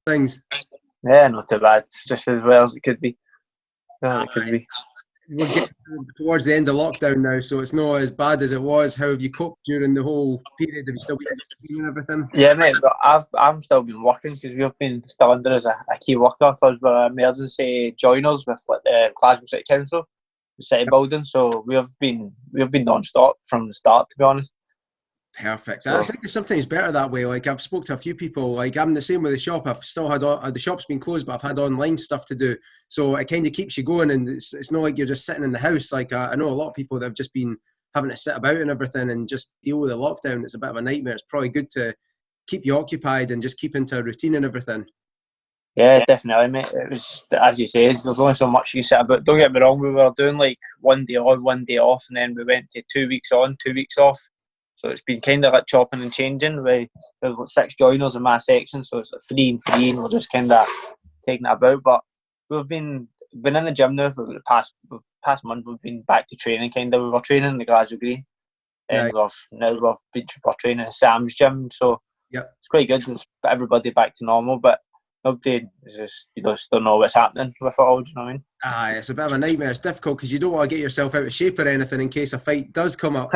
things? Yeah, not too bad. It's just as well as it could be. Well, it could be. We're getting towards the end of lockdown now, so it's not as bad as it was. How have you coped during the whole period? Have you still been and everything? Yeah, mate. But I'm still been working because we've been still under as a key worker because we're emergency joiners with like, the Glasgow City Council, the city building. So we've been non-stop from the start, to be honest. Perfect. I think it's sometimes better that way. Like I've spoke to a few people. Like I'm the same with the shop. I've still had the shop's been closed, but I've had online stuff to do. So it kind of keeps you going, and it's not like you're just sitting in the house. Like I know a lot of people that have just been having to sit about and everything, and just deal with the lockdown. It's a bit of a nightmare. It's probably good to keep you occupied and just keep into a routine and everything. Yeah, definitely, mate. It was, as you say, there's only so much you can sit about. Don't get me wrong, we were doing like 1 day on, 1 day off, and then we went to 2 weeks on, 2 weeks off. So it's been kind of like chopping and changing. There's like 6 joiners in my section, so it's like 3 and 3, and we're just kind of taking it about. But we've been in the gym now for the past month. We've been back to training, kind of. We were training in the Glasgow Green, and we're training at Sam's gym. So it's quite good. It's everybody back to normal, but nobody is just, you just don't know what's happening with it all. Do you know what I mean? It's a bit of a nightmare. It's difficult because you don't want to get yourself out of shape or anything in case a fight does come up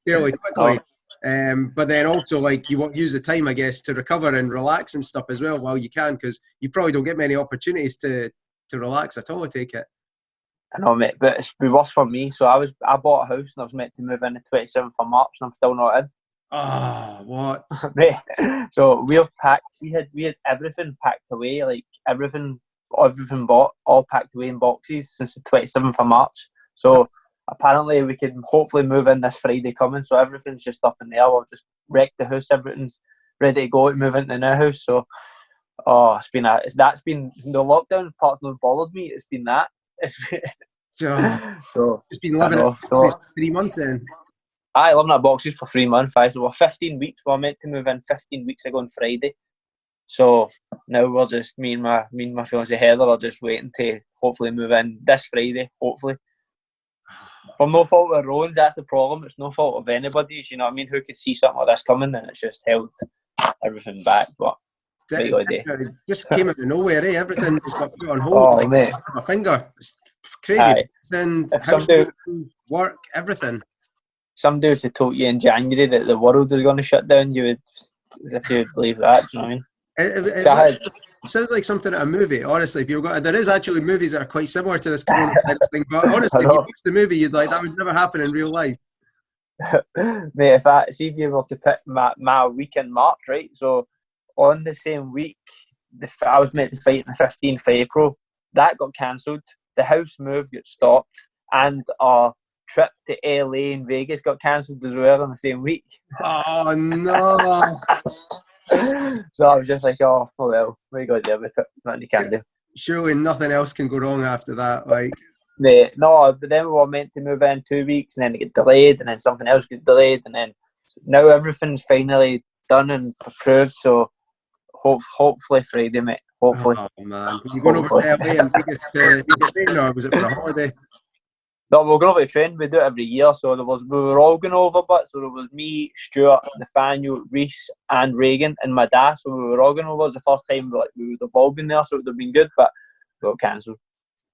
fairly quickly. But then also, like, you want to use the time, I guess, to recover and relax and stuff as well while you can, because you probably don't get many opportunities to relax at all, I take it. I know, mate, but it's been worse for me. So I bought a house and I was meant to move in the 27th of March, and I'm still not in. Oh, what? Mate, so we've packed. We had everything packed away, like everything bought, all packed away in boxes since the 27th of March. So apparently we can hopefully move in this Friday coming. So everything's just up in the air. We've just wrecked the house. Everything's ready to go to move into the new house. So that's been the lockdown part's not bothered me. It's been that. So it's been living it for 3 months then. I lived in our boxes for 3 months. So we're 15 weeks. We were meant to move in 15 weeks ago on Friday. So now we're just me and my fiancée Heather are just waiting to hopefully move in this Friday. Hopefully, from no fault of our own. That's the problem. It's no fault of anybody's. You know what I mean? Who could see something like this coming, and it's just held everything back. But it just came out of nowhere. Everything just got put on hold. Mate. My finger. It's crazy. And work, everything. Somebody was to told you in January that the world was going to shut down, you would believe that. You know what I mean? It sounds like something at a movie, honestly. There is actually movies that are quite similar to this coronavirus thing, but honestly, if you watch the movie, you'd like, that would never happen in real life. Mate, if you were to pick my week in March, right? So on the same week, I was meant to fight on the 15th of April. That got cancelled. The house move got stopped, and our trip to LA and Vegas got cancelled as well in the same week. Oh no! So I was just like, oh well, what you got to do with it? Nothing you can do. Surely nothing else can go wrong after that, like. No, but then we were meant to move in 2 weeks, and then it got delayed, and then something else got delayed, and then now everything's finally done and approved. So hopefully Friday, mate. Hopefully. Oh man, were you going over to LA and Vegas to train, or was it for a holiday? No, we were going over to train. We do it every year. So we were all going over, but so there was me, Stuart, Nathaniel, Reese, and Reagan, and my dad. So we were all going over. It was the first time we would have all been there, so it would have been good, but it got cancelled.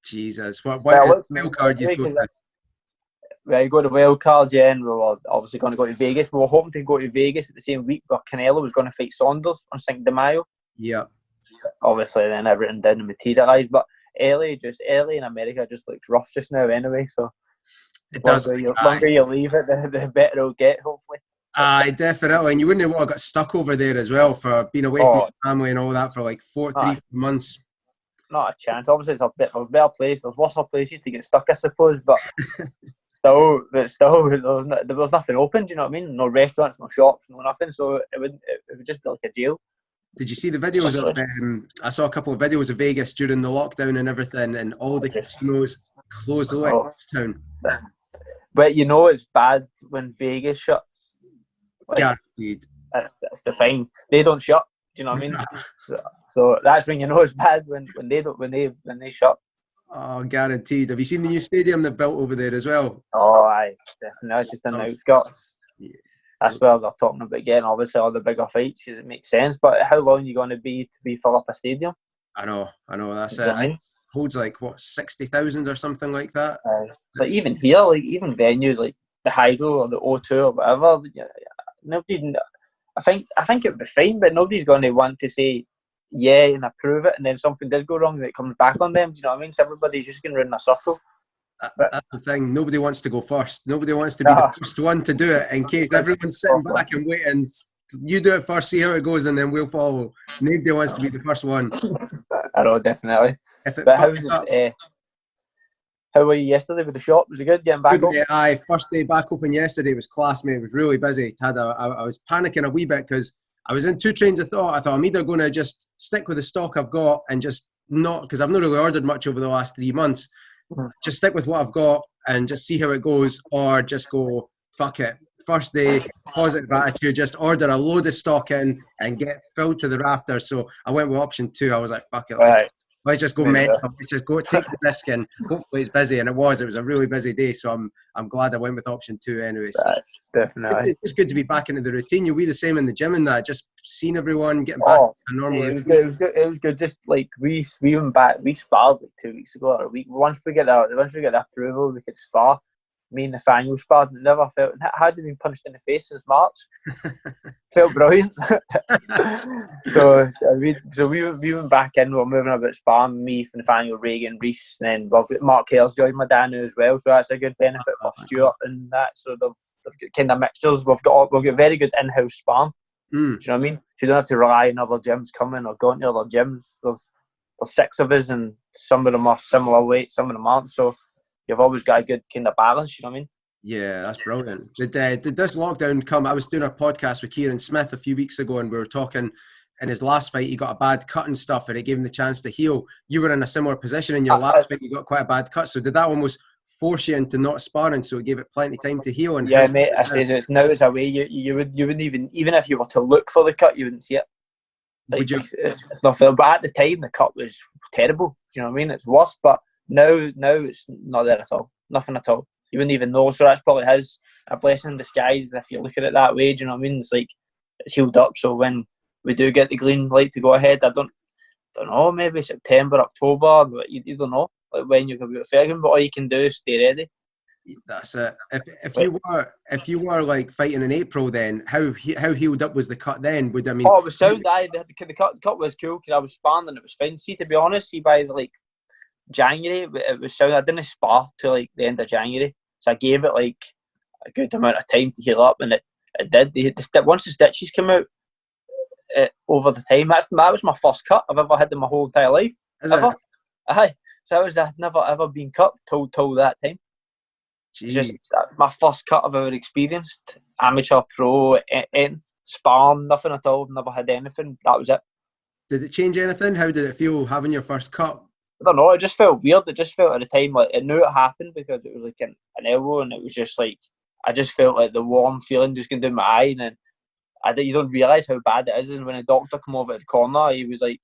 Jesus, what wild card you go to? You go to wild card, yeah, and we were obviously going to go to Vegas. We were hoping to go to Vegas at the same week where Canelo was going to fight Saunders on Cinco de Mayo. Yeah. Obviously, then everything didn't materialise, but LA in America just looks rough just now anyway, so it does. The longer you leave it, the better it'll get, hopefully. Definitely. And you wouldn't have got stuck over there as well for being away from your family and all that for like 3 months. Not a chance. Obviously, it's a better place. There's worse places to get stuck, I suppose, but still, there was nothing open, do you know what I mean? No restaurants, no shops, no nothing, so it would just be like a jail. Did you see the videos of I saw a couple of videos of Vegas during the lockdown and everything, and all the casinos closed all town. But you know it's bad when Vegas shuts. Guaranteed. That's the thing. They don't shut. Do you know what I mean? So that's when you know it's bad when they shut. Oh, guaranteed. Have you seen the new stadium they built over there as well? Oh, aye, definitely. It's just in the outskirts. Yeah. That's where they're talking about getting obviously all the bigger fights, because it makes sense. But how long are you going to be fill up a stadium? I know. That's You know it. what I mean? It holds like what 60,000 or something like that. So even here, like even venues like the Hydro or the O2 or whatever, nobody. I think it would be fine, but nobody's going to want to say yeah and approve it, and then something does go wrong and it comes back on them. Do you know what I mean? So everybody's just going round in a circle. That's the thing. Nobody wants to go first. Nobody wants to be the first one to do it, in case everyone's sitting back and waiting. You do it first, see how it goes, and then we'll follow. Nobody wants to be the first one. I know, definitely. If it But how were you yesterday with the shop? Was it good getting back open? Aye, first day back open yesterday was class, mate. It was really busy. I was panicking a wee bit because I was in two trains of thought. I thought I'm either going to just stick with the stock I've got and just not, because I've not really ordered much over the last 3 months. Just stick with what I've got and just see how it goes, or just go, fuck it. First day, positive attitude, just order a load of stock in and get filled to the rafters. So I went with option 2. I was like, fuck it. Let's just go mental. Let's just go take the risk, and hopefully it's busy. And it was a really busy day. So I'm glad I went with option 2 anyway. So definitely. It's good to be back into the routine. You'll be the same in the gym and that, just seeing everyone, getting back to normal routine. It was good. Just like we went back, we sparred like 2 weeks ago or a week. Once we get the approval, we could spar. Me and Nathaniel sparred, and never felt. Had been punched in the face since March. Felt brilliant. so we went back in. We were moving about sparring. Me, Nathaniel, Reagan, Reese, and then Mark Hale's joined my dad now as well. So that's a good benefit for Stuart and that. So they've got kind of mixtures. We've got very good in-house sparring. Do you know what I mean? So you don't have to rely on other gyms coming or going to other gyms. There's 6 of us, and some of them are similar weight, some of them aren't. So you've always got a good kind of balance, you know what I mean? Yeah, that's brilliant. Did this lockdown come? I was doing a podcast with Kieran Smith a few weeks ago, and we were talking. In his last fight, he got a bad cut and stuff, and it gave him the chance to heal. You were in a similar position in your last fight. You got quite a bad cut. So did that almost force you into not sparring, so it gave it plenty of time to heal? And yeah, mate, I says it's now it's a way you wouldn't even if you were to look for the cut, you wouldn't see it. Like, would you? It's not fair. But at the time, the cut was terrible. Do you know what I mean? It's worse. But now it's not there at all. Nothing at all. You wouldn't even know. So that's probably a blessing in disguise if you look at it that way. Do you know what I mean? It's like it's healed up. So when we do get the green light to go ahead, I don't know, maybe September, October, but you don't know like when you're going to be fighting. But all you can do is stay ready. That's it. If you were like fighting in April, then how healed up was the cut then? It was sound. The cut was cool because I was sparring and it was fine. See, to be honest, by like January, it was sound. I didn't spar till like the end of January, so I gave it like a good amount of time to heal up, and it did. Once the stitches came out over the time, that was my first cut I've ever had in my whole entire life. Ever. Aye. So I'd never ever been cut till that time. Just my first cut I've ever experienced. Amateur, pro, sparring, nothing at all. Never had anything. That was it. Did it change anything? How did it feel having your first cut? I don't know. It just felt weird. It just felt at the time like I knew it happened because it was like an elbow, and it was just like I just felt like the warm feeling just going down my eye, and you don't realise how bad it is. And when the doctor came over at the corner, he was like,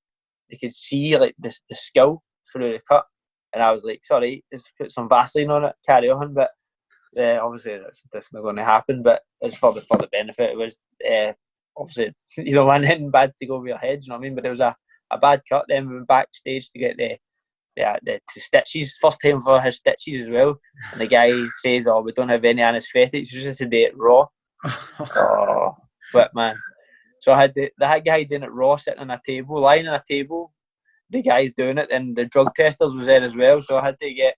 they could see like the skull through the cut, and I was like, sorry, just put some Vaseline on it, carry on. But obviously that's not going to happen. But it's for the benefit. It was obviously you don't want anything bad to go over your head. You know what I mean? But it was a bad cut. Then we went backstage to get the stitches. First time for his stitches as well. And the guy says, "Oh, we don't have any anaesthetics. You just have to do it raw." Oh, but man. So I had that guy doing it raw, sitting on a table, lying on a table. The guy's doing it, and the drug testers was there as well. So I had to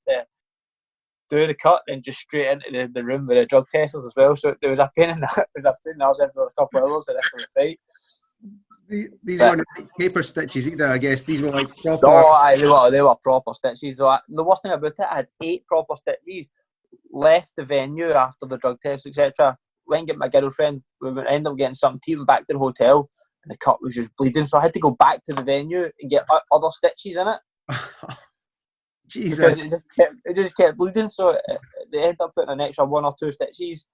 do the cut and just straight into the room with the drug testers as well. So there was a pain in that. There was a pain. I was in for a couple of hours and after the fight. These weren't paper stitches either, I guess. These were like proper. No, they were proper stitches. So the worst thing about it, I had 8 proper stitches. Left the venue after the drug test, etc. Went and get my girlfriend. We ended up getting something to eat, back to the hotel, and the cut was just bleeding. So I had to go back to the venue and get other stitches in it. Jesus. Because it just kept bleeding. So they ended up putting an extra 1 or 2 stitches.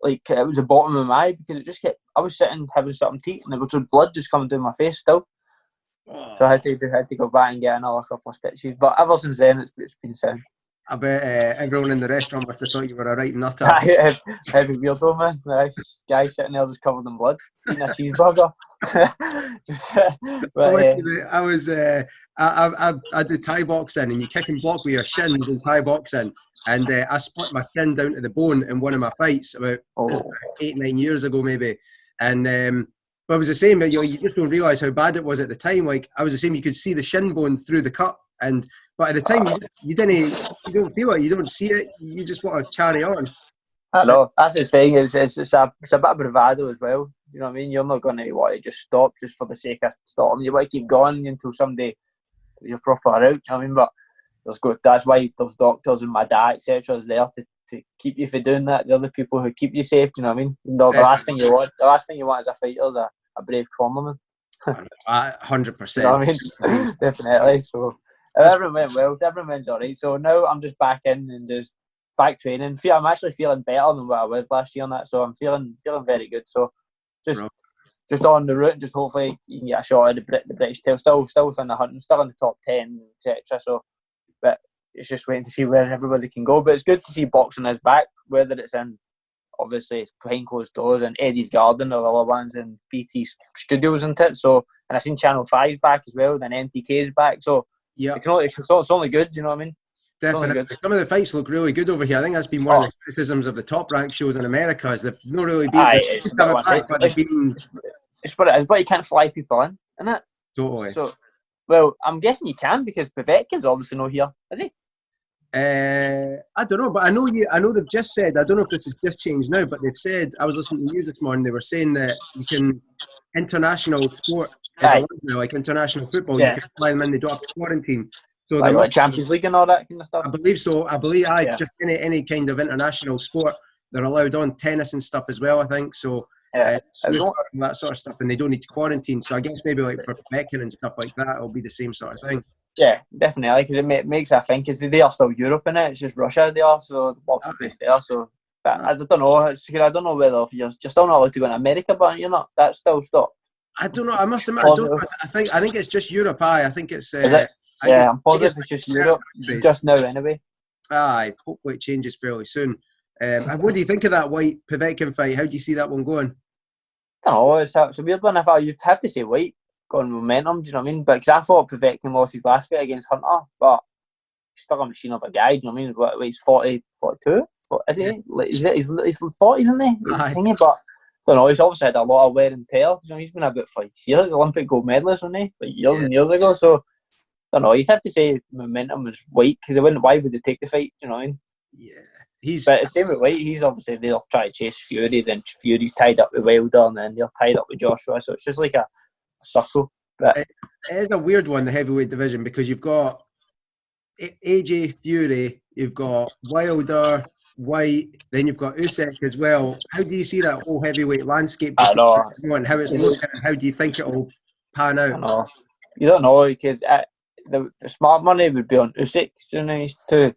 Like it was the bottom of my eye because it just kept. I was sitting having something to eat, and there was blood just coming down my face still. So I had to go back and get another couple of stitches. But ever since then, it's been sound. I bet everyone in the restaurant must have thought you were a right nutter. Heavy weirdo, man. Nice guy sitting there just covered in blood, eating a cheeseburger. I was I do Thai boxing, and you kick and block with your shins in Thai boxing, and I split my shin down to the bone in one of my fights about 8-9 years ago maybe, and but it was the same. You just don't realise how bad it was at the time. Like I was the same. You could see the shin bone through the cut, but at the time you don't feel it. You don't see it. You just want to carry on. I know. That's the thing. It's a bit of bravado as well. You know what I mean? You're not going to want to just stop just for the sake of stopping. You want to keep going until someday you're proper out. You know what I mean? But that's why there's doctors and my dad, etc. is there to keep you from doing that. The other people who keep you safe. Do you know what I mean? The last thing you want as a fighter is a brave cornerman. 100%. You know what I mean? Definitely. So everyone went well. Everyone went alright. So now I'm just back in and just back training. I'm actually feeling better than what I was last year on that. So I'm feeling very good. So just on the route, just hopefully you can get a shot at the British tail. Still within the hunting, still in the top 10, etc. So, but it's just waiting to see where everybody can go. But it's good to see boxing is back, whether it's in, obviously it's behind closed doors and Eddie's Garden or the other ones in BT Studios and it. So, and I've seen Channel 5 back as well, then MTK's back. So yeah, it's only good, you know what I mean? Definitely. Some of the fights look really good over here. I think that's been one of the criticisms of the top ranked shows in America is they've not really been it's what it is, but you can't fly people in, isn't it? Totally. So, well, I'm guessing you can because Povetkin's obviously not here, is he? I don't know, but I know they've just said, I don't know if this has just changed now, but they've said, I was listening to news this morning, they were saying that you can, international sport is allowed now, like international football, you can fly them in, they don't have to quarantine. So like Champions League and all that kind of stuff? I believe so. Just any kind of international sport, they're allowed on, tennis and stuff as well, I think. So that sort of stuff, and they don't need to quarantine. So I guess maybe like for Povetkin and stuff like that, it'll be the same sort of thing. Yeah, definitely, because it makes I think because they are still Europe in it. It's just Russia they are, so what's based there. So, but I don't know. I don't know whether if you're still not allowed to go in America, but you're not. That's still stopped. I don't know. I must admit, I don't. I think it's just Europe. I think it's. I'm positive it's just Europe just now anyway. Hopefully it changes fairly soon. What do you think of that White Povetkin fight? How do you see that one going? I don't know. It's a weird one. You'd have to say White got momentum. Do you know what I mean? But because I thought Povetkin lost his last fight against Hunter, but he's still a machine of a guy. Do you know what I mean? What, he's 40, 42? Is he? He's 40s, isn't he? He's thingy, but I don't know. He's obviously had a lot of wear and tear. You know, he's been about 5 years, Olympic gold medalist, wasn't he? Like years and years ago. So I don't know. You'd have to say momentum is White because why would they take the fight? Do you know what I mean? Yeah. But the same with White. He's obviously they'll try to chase Fury. Then Fury's tied up with Wilder, and then they're tied up with Joshua. So it's just like a circle. But it is a weird one, the heavyweight division, because you've got AJ Fury, you've got Wilder, White, then you've got Usyk as well. How do you see that whole heavyweight landscape? I know. And how it's looking, and how do you think it'll pan out? I know. You don't know because the smart money would be on Usyk. You know, he's too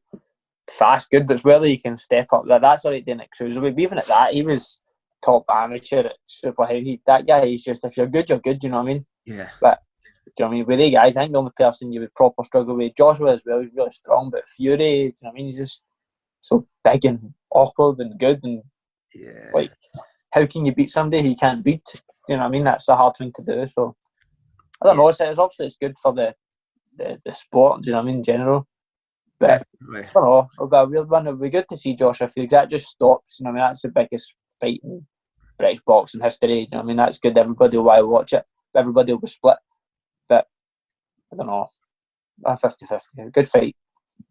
fast, good, but it's whether he can step up. That's already doing at cruiserweight. Even at that, he was top amateur at super heavy. That guy is just, if you're good, you're good. You know what I mean? Yeah. But do you know what I mean? With the guys, I think the only person you would proper struggle with, Joshua as well, he's really strong, but Fury, do you know what I mean? He's just so big and awkward and good, and like, how can you beat somebody who you can't beat? Do you know what I mean? That's a hard thing to do. So I don't know. It's obviously it's good for the sport. Do you know what I mean? In general. But definitely. I don't know. It'll be a weird one. It'll be good to see Joshua Fury. That just stops. You know what I mean? That's the biggest fight in British boxing history. You know what I mean? That's good. Everybody will want to watch it. Everybody will be split. But I don't know. 50-50. Good fight.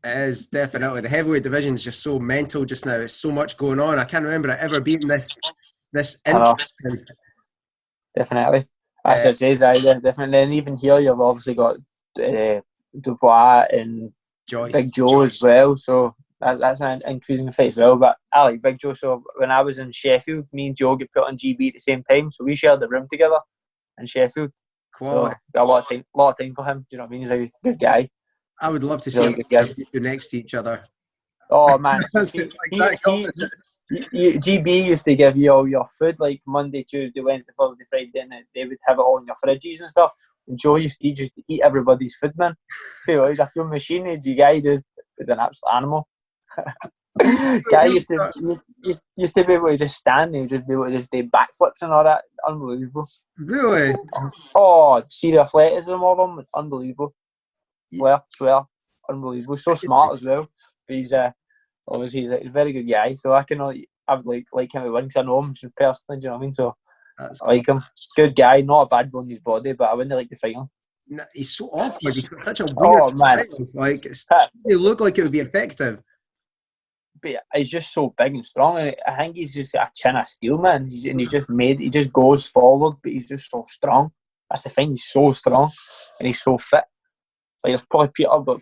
It is definitely. The heavyweight division is just so mental just now. It's so much going on. I can't remember it ever being this interesting. Definitely. As it says, definitely. And even here, you've obviously got Dubois and Big Joe as well. So that's an intriguing fight as well. But I like Big Joe. So when I was in Sheffield, me and Joe get put on GB at the same time. So we shared the room together in Sheffield. Quality. So got a lot of time for him. Do you know what I mean? He's a good guy. I would love to see them next to each other. Oh man, GB used to give you all your food like Monday, Tuesday, Wednesday, Thursday, Friday, and they would have it all in your fridges and stuff. And Joe used to eat everybody's food, man. He's a pure machine. The guy just was an absolute animal. Guy used to be able to just stand, he would just be able to just do backflips and all that. Unbelievable. Really? Oh, see the athleticism of him was unbelievable. Swear, unbelievable. So smart as well. But he's obviously he's a very good guy. So I can I've like him to win because I know him personally. Do you know what I mean? So That's I like him. Good guy, not a bad bone in his body, but I wouldn't like to fight him. No, he's so awkward. He's got such a weird man. style. Like they look like it would be effective. But he's just so big and strong. And I think he's just a chin of steel, man. He just goes forward, but he's just so strong. That's the thing. He's so strong and he's so fit. Like there's probably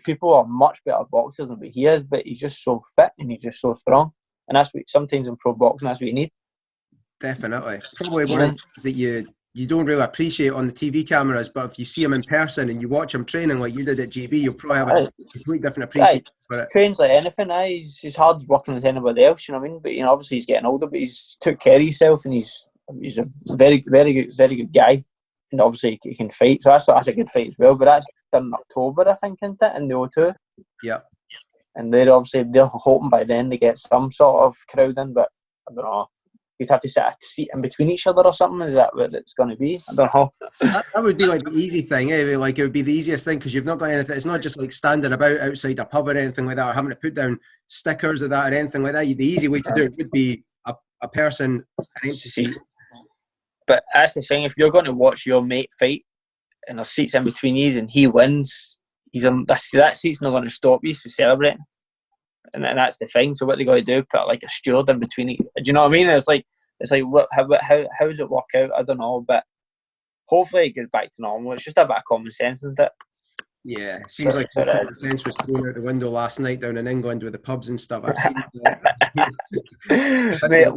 people are much better boxers than he is, but he's just so fit and he's just so strong. And that's what sometimes in pro boxing, that's what you need. Definitely. Probably one of the things that you don't really appreciate on the TV cameras, but if you see him in person and you watch him training like you did at GB, you'll probably have a completely different appreciation for it. Trains like anything, he's hard as working as anybody else, you know what I mean? But obviously he's getting older, but he's took care of himself and he's a very good guy. And obviously he can fight, so that's a good fight as well. But that's done in October, I think, isn't it? In the O2. Yeah. And they're hoping by then they get some sort of crowd in, but I don't know. You'd have to set a seat in between each other or something. Is that what it's going to be? I don't know. That would be like the easy thing, eh? Like it would be the easiest thing because you've not got anything. It's not just like standing about outside a pub or anything like that, or having to put down stickers or that or anything like that. The easy way to do it would be a person an empty seat. But that's the thing. If you're going to watch your mate fight and there's seats in between you and he wins, that seat's not going to stop you from celebrating. And that's the thing. So what they got to do, put like a steward in between it. Do you know what I mean? It's like how does it work out? I don't know, but hopefully it gets back to normal. It's just a bit of common sense, isn't it? Yeah, it seems like common sense was thrown out the window last night down in England with the pubs and stuff. I've seen that. Mate,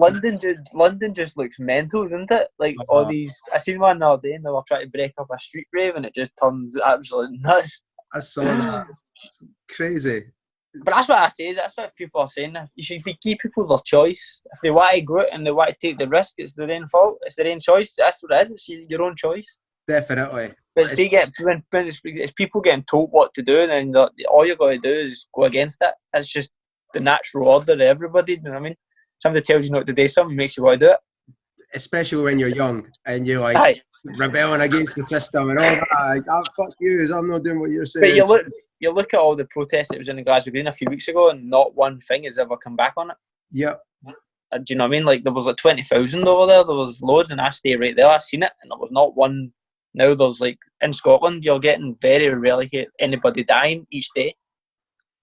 London just looks mental, doesn't it? Like all these. I seen one the other day and they were trying to break up a street rave and it just turns absolutely nuts. I saw that. It's crazy. But that's what I say. That's what people are saying. You should give people their choice. If they want to go out and they want to take the risk, it's their own fault. It's their own choice. That's what it is. It's your own choice. Definitely. But see, when it's people getting told what to do, and then all you got to do is go against it. It's just the natural order of everybody. You know what I mean? Somebody tells you not to do something, makes you want to do it. Especially when you're young and you're like rebelling against the system and all that. Fuck you, I'm not doing what you're saying. But you look at all the protests that was in the Glasgow Green a few weeks ago, and not one thing has ever come back on it. Yep. Do you know what I mean? Like there was like 20,000 over there. There was loads, and I stay right there. I seen it, and there was not one. Now there's like in Scotland, you're getting very rarely anybody dying each day,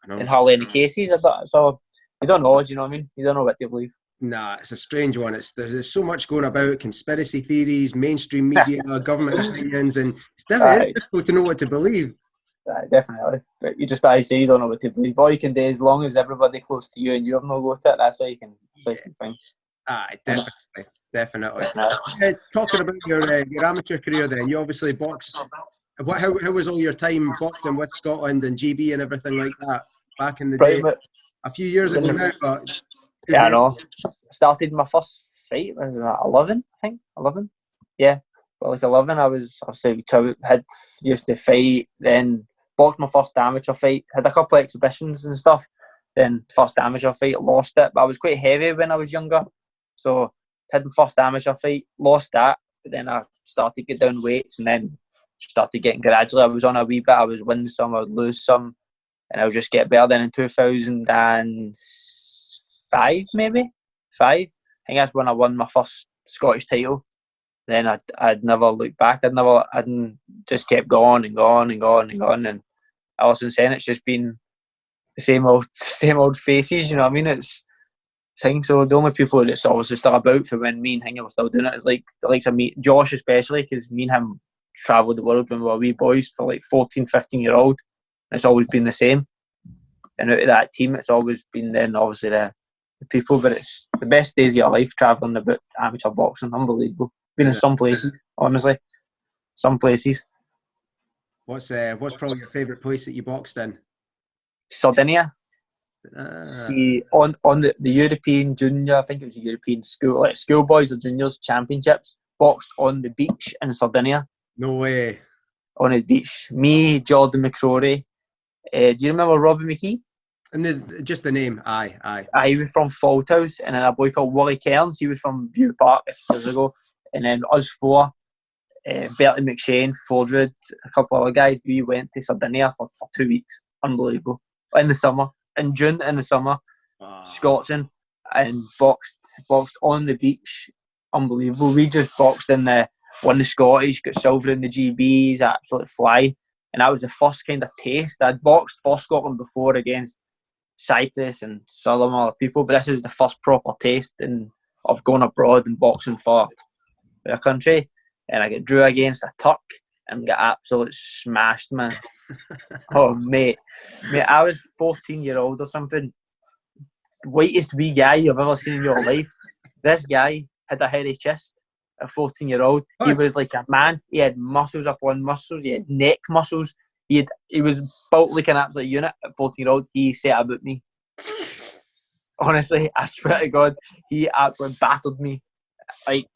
and hardly any cases. So you don't know. Do you know what I mean? You don't know what to believe. Nah, it's a strange one. There's so much going about, conspiracy theories, mainstream media, government opinions, and it's difficult to know what to believe. Definitely. But you just say you don't know what to believe. All you can do, as long as everybody close to you and you have no go to it, that's all you can think. Definitely. Talking about your amateur career then, you obviously boxed. How was all your time boxing with Scotland and GB and everything like that back in the day? A few years ago now, but... Yeah, I know. Started my first fight when I was 11, I think. 11? Yeah. Well, like 11, I used to fight, then boxed my first amateur fight, had a couple of exhibitions and stuff, then first amateur fight, lost it, but I was quite heavy when I was younger, so had the first amateur fight, lost that, but then I started to get down weights and then started getting gradually, I was on a wee bit, I was win some, I would lose some, and I would just get better. Then in 2005 maybe, I think that's when I won my first Scottish title. Then I'd never looked back. I'd just kept going and going and going and going. And ever since then, it's just been the same old faces. You know what I mean? It's thing. So the only people that's obviously still about for when me and Hingy were still doing it is like the likes of me, Josh especially, because me and him travelled the world when we were wee boys for like 14, 15-year-old. It's always been the same. And out of that team, it's always been then obviously the people. But it's the best days of your life travelling about amateur boxing. Unbelievable. Been in some places, honestly. Some places. What's probably your favourite place that you boxed in? Sardinia. See, on the European junior, I think it was the European schoolboys or juniors championships, boxed on the beach in Sardinia. No way. On the beach. Me, Jordan McCrory. Do you remember Robbie McKee? And just the name, aye. He was from Falthouse, and then a boy called Wally Cairns, he was from View Park a few years ago. And then us four, Bertie McShane, Fordwood, a couple of other guys, we went to Sardinia for 2 weeks. Unbelievable. In the summer, in June, in the summer, Scotsman, and boxed on the beach. Unbelievable. We just boxed won the Scottish, got silver in the GBs, absolutely fly. And that was the first kind of taste. I'd boxed for Scotland before against Cyprus and some other people, but this is the first proper taste of going abroad and boxing for a country. And I drew against a Turk and got absolutely smashed, man. Oh, mate, I was 14-year-old or something. Whitest wee guy you've ever seen in your life. This guy had a hairy chest. A 14-year-old. He was like a man. He had muscles upon muscles. He had neck muscles. He was built like an absolute unit. At 14-year-old, he set about me. Honestly, I swear to God, he absolutely battered me. Like,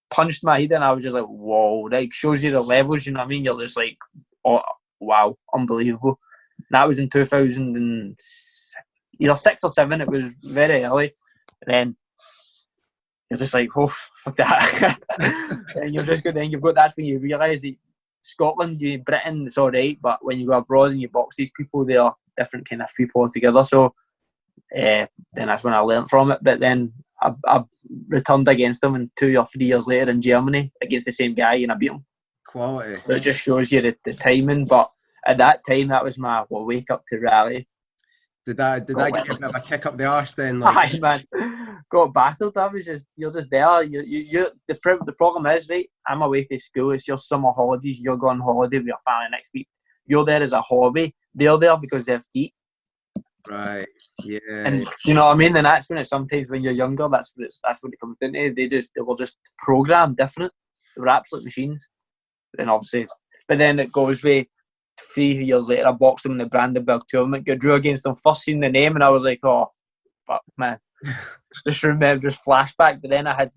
punched my head, and I was just like, whoa. Like, shows you the levels. You know what I mean? You're just like, oh, wow, unbelievable. And that was in 2000 and either 6 or 7. It was very early. And then you're just like, oh, fuck that. And you're just good. Then that's when you realise that Scotland, Britain, it's all right, but when you go abroad and you box these people, they are different kind of people altogether. So then that's when I learnt from it. But then I returned against them, and 2 or 3 years later in Germany against the same guy, and I beat him. Quality. So it just shows you the timing. But at that time, that was my wake up to reality. Did that give you a bit of a kick up the arse then? Like, aye, man, got battled. I was you're just there. The problem is, right, I'm away from school. It's your summer holidays. You're going on holiday with your family next week. You're there as a hobby. They're there because they have to eat. Right. Yeah. And you know what I mean? And that's when sometimes when you're younger, that's what it comes down to. They were just programmed different. They were absolute machines. And obviously, but then it goes with 3 years later, I boxed them in the Brandenburg tournament, got drew against them, first seen the name, and I was like, oh, fuck, man. Just flashback. But then I'd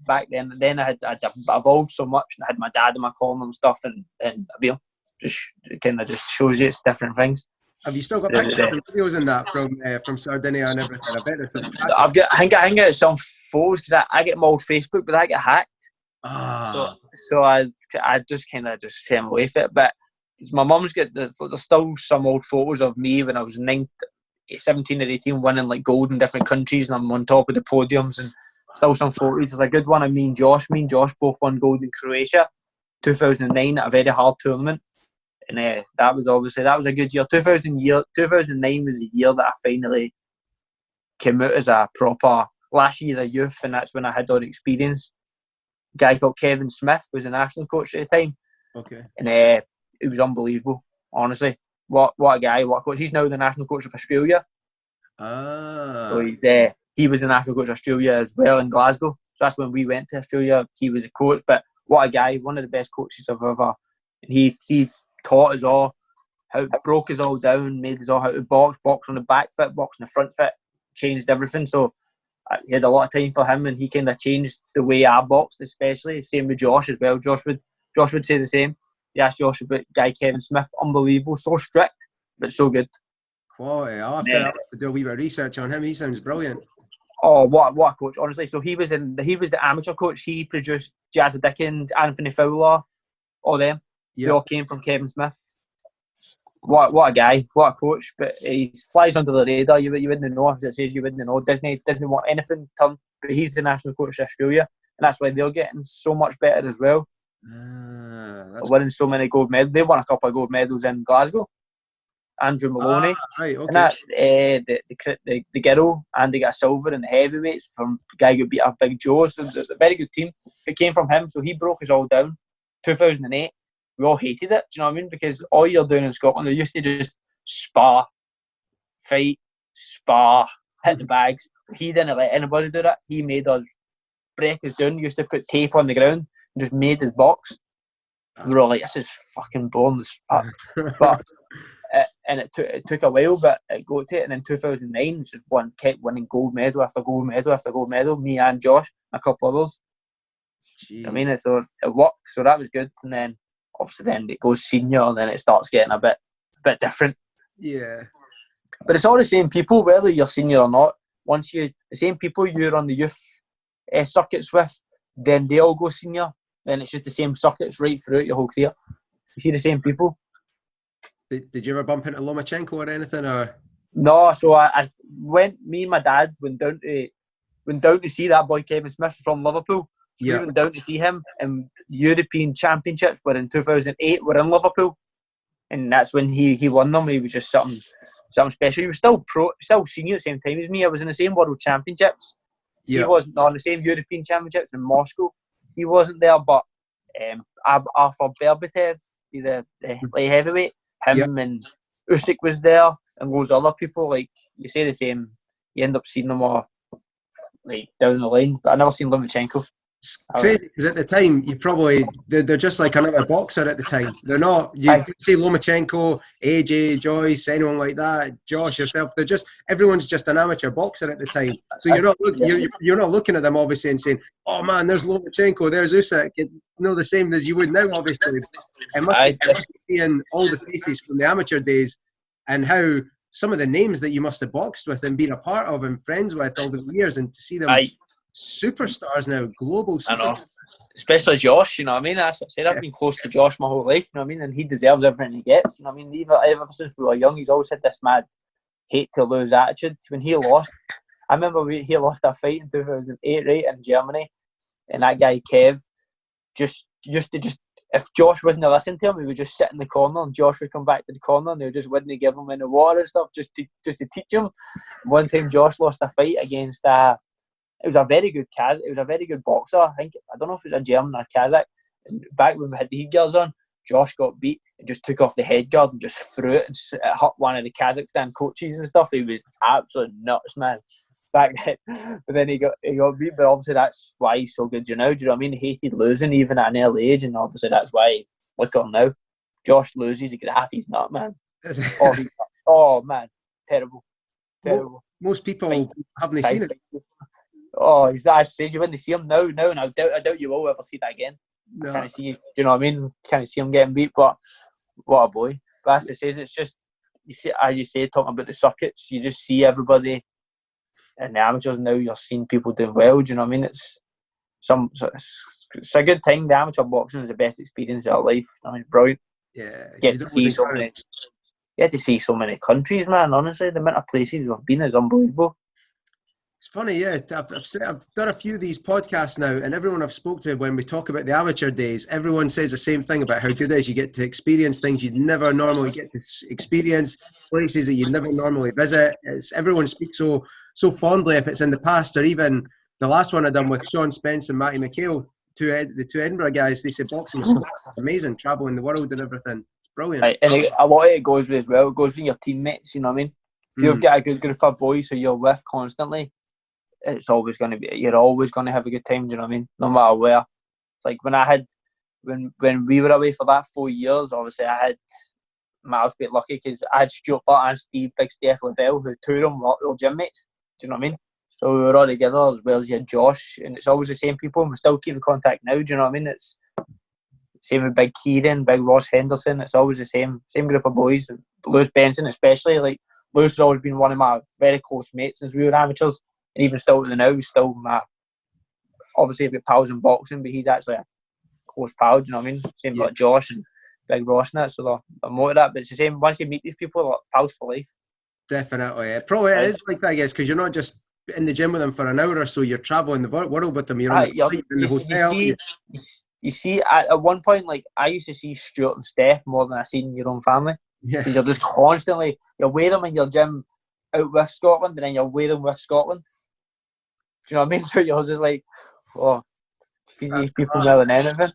evolved so much, and I had my dad in my corner and stuff, and I beat him. It kind of just shows you it's different things. Have you still got pictures and videos in that from Sardinia and everything? I bet it's I think I get some photos because I get my old Facebook, but I get hacked. So I just kind of just came away from it. But my mum's got there's still some old photos of me when I was 17 or 18 winning like gold in different countries, and I'm on top of the podiums, and still some photos. There's a good one of me and Josh both won gold in Croatia 2009 at a very hard tournament, and that was a good year. 2009 was the year that I finally came out as a proper last year of youth, and that's when I had all the experience. A guy called Kevin Smith was the national coach at the time. Okay. And it was unbelievable, honestly. What a guy, what a coach. He's now the national coach of Australia. So he was the national coach of Australia as well in Glasgow. So that's when we went to Australia. He was a coach, but what a guy, one of the best coaches I've ever. And he taught us all broke us all down, made us all how to box on the back foot, box on the front foot, changed everything. So he had a lot of time for him, and he kind of changed the way I boxed, especially. Same with Josh as well. Josh would say the same. You asked Josh about guy Kevin Smith, unbelievable, so strict, but so good. Quality. I'll have to do a wee bit of research on him. He sounds brilliant. Oh, what a coach, honestly. So he was the amateur coach. He produced Jazza Dickens, Anthony Fowler, all them. Yep. They all came from Kevin Smith. What a guy, what a coach, but he flies under the radar. You wouldn't know, as it says, you wouldn't know. Disney doesn't want anything done, but he's the national coach of Australia, and that's why they're getting so much better as well. Winning so many gold medals. They won a couple of gold medals in Glasgow. Andrew Maloney, right, okay. And that the girl, and they got silver in the heavyweights from the guy who beat up Big Joe. So it's a very good team. It came from him, so he broke us all down. 2008. We all hated it, do you know what I mean? Because all you're doing in Scotland, they used to just spar, fight, hit the bags. He didn't let anybody do that. He made us break us down. He used to put tape on the ground and just made his box. We were all like, this is fucking boring as fuck. But and it took a while, but it got to it. And in 2009, just kept winning gold medal after gold medal after gold medal. Me and Josh, and a couple others. I mean, so it worked. So that was good. And then obviously, then it goes senior, and then it starts getting a bit different. Yeah. But it's all the same people, whether you're senior or not. The same people you're on the youth circuits with, then they all go senior. Then it's just the same circuits right throughout your whole career. You see the same people. Did you ever bump into Lomachenko or anything? Or no? So I went. Me and my dad went down to see that boy Kevin Smith from Liverpool. So we went down to see him, and European Championships were in 2008. We're in Liverpool, and that's when he won them. He was just something special. He was still senior at the same time as me. I was in the same World Championships. He wasn't on the same European Championships in Moscow. He wasn't there, but Arthur Berbatov, the light heavyweight, him and Usyk was there, and those other people. Like you say the same, you end up seeing them all like down the line. But I never seen Lomachenko. It's crazy because at the time they're just like another boxer at the time. They're not. You see Lomachenko, AJ, Joyce, anyone like that, Josh, yourself. Everyone's just an amateur boxer at the time. So you're not looking at them obviously and saying, "Oh man, there's Lomachenko, there's Usyk." The same as you would now, obviously. It must be seeing all the faces from the amateur days and how some of the names that you must have boxed with and been a part of and friends with all the years, and to see them. Superstars now, global superstars. I know. Especially Josh, you know what I mean? As I said, I've been close to Josh my whole life, you know what I mean? And he deserves everything he gets, you know what I mean? Ever since we were young, he's always had this mad hate to lose attitude. When he lost, I remember he lost a fight in 2008, right, in Germany, and that guy Kev, just if Josh wasn't listening to him, he would just sit in the corner, and Josh would come back to the corner, and they just wouldn't give him any water and stuff, just to teach him. One time, Josh lost a fight against it was a very good boxer. I don't know if it was a German or Kazakh. And back when we had the heat guards on, Josh got beat and just took off the head guard and just threw it, and it hurt one of the Kazakhstan coaches and stuff. He was absolutely nuts, man. Back then, but then he got beat. But obviously that's why he's so good. You know, do you know what I mean? He hated losing even at an early age, and obviously that's why. Look at him now. Josh loses, he gets half his nut, man. Oh man, terrible. Most people haven't seen it. Oh, I said you wouldn't see him now, and I doubt you will ever see that again. No. I can't see. Do you know what I mean? Can't see him getting beat, but what a boy. But as I says, it's just you see, as you say, talking about the circuits, you just see everybody in the amateurs now. You're seeing people doing well. Do you know what I mean? It's a good time. The amateur boxing is the best experience of our life. I mean, brilliant. Yeah, you get to see so many. You had to see so many countries, man. Honestly, the amount of places we've been is unbelievable. It's funny, yeah. I've done a few of these podcasts now, and everyone I've spoke to when we talk about the amateur days, everyone says the same thing about how good it is. You get to experience things you'd never normally get to experience, places that you'd never normally visit. Everyone speaks so fondly if it's in the past, or even the last one I done with Sean Spence and Matty McHale, the two Edinburgh guys. They said boxing was amazing, traveling the world and everything. It's brilliant. Right, and a lot of it goes with as well. It goes with your teammates. You know what I mean? If you've got a good group of boys who you're with constantly, it's always going to be. You're always going to have a good time. Do you know what I mean? No matter where. It's like when we were away for that 4 years. Obviously, I was a bit lucky because I had Stuart Butt and Big Steph Lavelle, who two of them were gym mates. Do you know what I mean? So we were all together, as well as you had Josh, and it's always the same people, and we still keep in contact now. Do you know what I mean? It's same with Big Kieran, Big Ross Henderson. It's always the same group of boys. Lewis Benson, especially. Like Lewis has always been one of my very close mates since we were amateurs. And even still to now, he's still my. Obviously, I've got pals in boxing, but he's actually a close pal. Do you know what I mean? Same like Josh and Big Ross and that. So they're more of that. But it's the same. Once you meet these people, they're like pals for life. Definitely, it is like that, I guess, because you're not just in the gym with them for an hour or so. You're traveling the world with them. You're on the in the hotel. You see, at one point, like I used to see Stuart and Steph more than I seen your own family. Yeah, because you're just constantly you're with them in your gym out with Scotland, and then you're with them with Scotland. Do you know what I mean? So you're just like, oh, feed these people more than anything.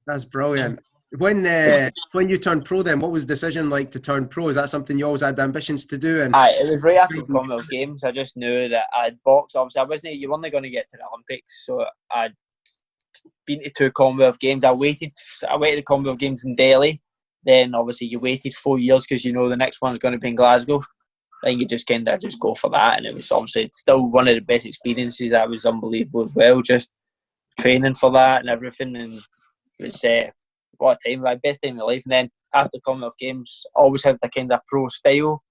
That's brilliant. When you turned pro, then what was the decision like to turn pro? Is that something you always had ambitions to do? And it was right after the Commonwealth Games. I just knew that I'd boxed. Obviously, you weren't going to get to the Olympics, so I'd been to 2 Commonwealth Games. I waited the Commonwealth Games in Delhi. Then obviously you waited 4 years because you know the next one's going to be in Glasgow. Then you just kind of go for that, and it was obviously still one of the best experiences. That was unbelievable as well, just training for that and everything. And it was what a time, like best time of my life. And then after Commonwealth Games, I always had the kind of pro style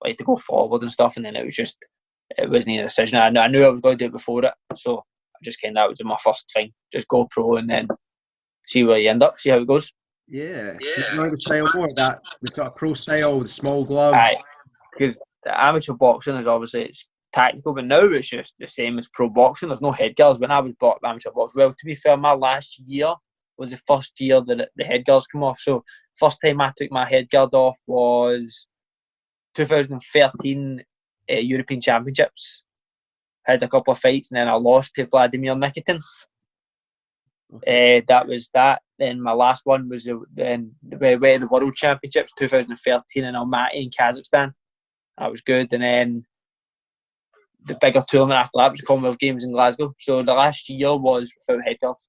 like to go forward and stuff, and then it wasn't a decision. I knew I was going to do it before it, so I just kind of, that was my first thing. Just go pro and then see where you end up, see how it goes. Yeah. Do you like the style more, that the sort of pro style, the small gloves? Aye, because the amateur boxing is obviously, it's tactical, but now it's just the same as pro boxing. There's no headgears. When I was amateur boxing, well, to be fair, my last year was the first year that the headgears come off. So first time I took my headgear off was 2013 European Championships. Had a couple of fights and then I lost to Vladimir Nikitin. Okay. That was that. Then my last one was the World Championships 2013 in Almaty in Kazakhstan. That was good. And then the bigger tournament after that was the Commonwealth Games in Glasgow. So the last year was without headgears.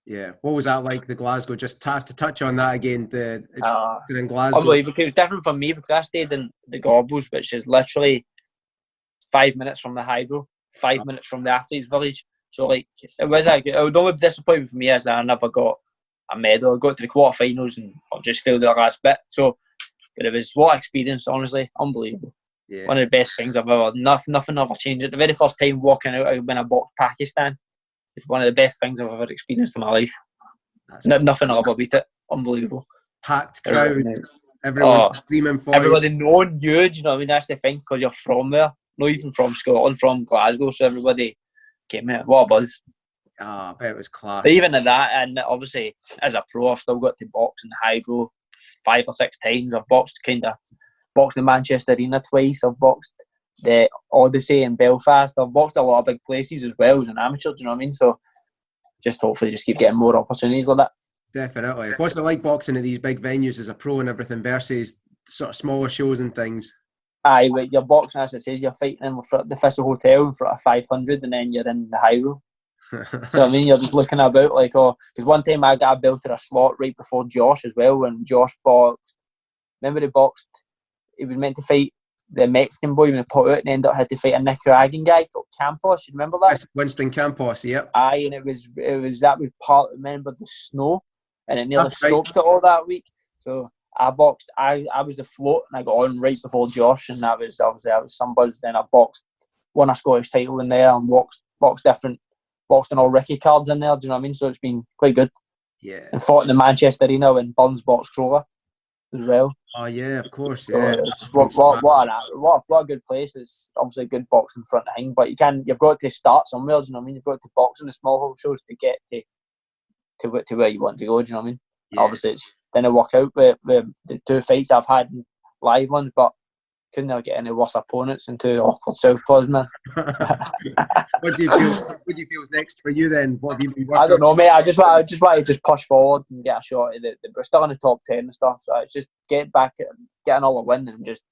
Yeah. What was that like, the Glasgow? Just have to touch on that again. In Glasgow. Unbelievable. It was different for me because I stayed in the Gobbles, which is literally 5 minutes from the hydro, 5 minutes from the athletes' village. So like it was like, the only disappointment for me is that I never got a medal. I got to the quarterfinals and I just failed the last bit. So, but it was what I experienced, honestly, unbelievable. Yeah. One of the best things I've ever. Nothing ever changed. It. The very first time walking out when I boxed Pakistan, it's one of the best things I've ever experienced in my life. Nothing will ever beat it. Unbelievable. Packed crowd, everyone screaming for everybody knowing you. Do you know what I mean? That's the thing, because you're from there, not even from Scotland, from Glasgow. So everybody came out. What a buzz! I bet it was class. But even at that, and obviously as a pro, I've still got to box in the hydro 5 or 6 times. I've boxed the Manchester Arena twice. I've boxed the Odyssey in Belfast. I've boxed a lot of big places as well as an amateur. Do you know what I mean? So just hopefully just keep getting more opportunities like that. Definitely. What's it like boxing at these big venues as a pro and everything versus sort of smaller shows and things? Aye, like you're boxing, as it says, you're fighting in the Thistle Hotel in front of 500 and then you're in the high row. You know what I mean? You're just looking about like, because one time I got a belt to a slot right before Josh as well, when Josh boxed. Remember he was meant to fight the Mexican boy when he put out and ended up had to fight a Nicaraguan guy called Campbell. You remember that? Winston Campbell, yep. Aye, and it was that was part, remember the snow, and it nearly stopped it all that week. So I boxed. I was the float, and I got on right before Josh, and that was obviously some buzz. Then I won a Scottish title in there, and boxed in all Ricky cards in there. Do you know what I mean? So it's been quite good. Yeah. And fought in the Manchester Arena when Burns boxed Crower as well. Oh yeah, of course. Yeah. So what a good place. It's obviously a good boxing front of thing, but you've got to start somewhere. Do you know what I mean? You've got to box in the small hall shows to get to where you want to go. Do you know what I mean? Yeah. Obviously, it's didn't work out with the 2 fights I've had, live ones, but couldn't ever get any worse opponents than 2 awkward southpaws, man. What do you feel is next for you then? What have you been working on? I don't know, mate. I just want to just push forward and get a shot at we're still in the top 10 and stuff. So it's just get another win and just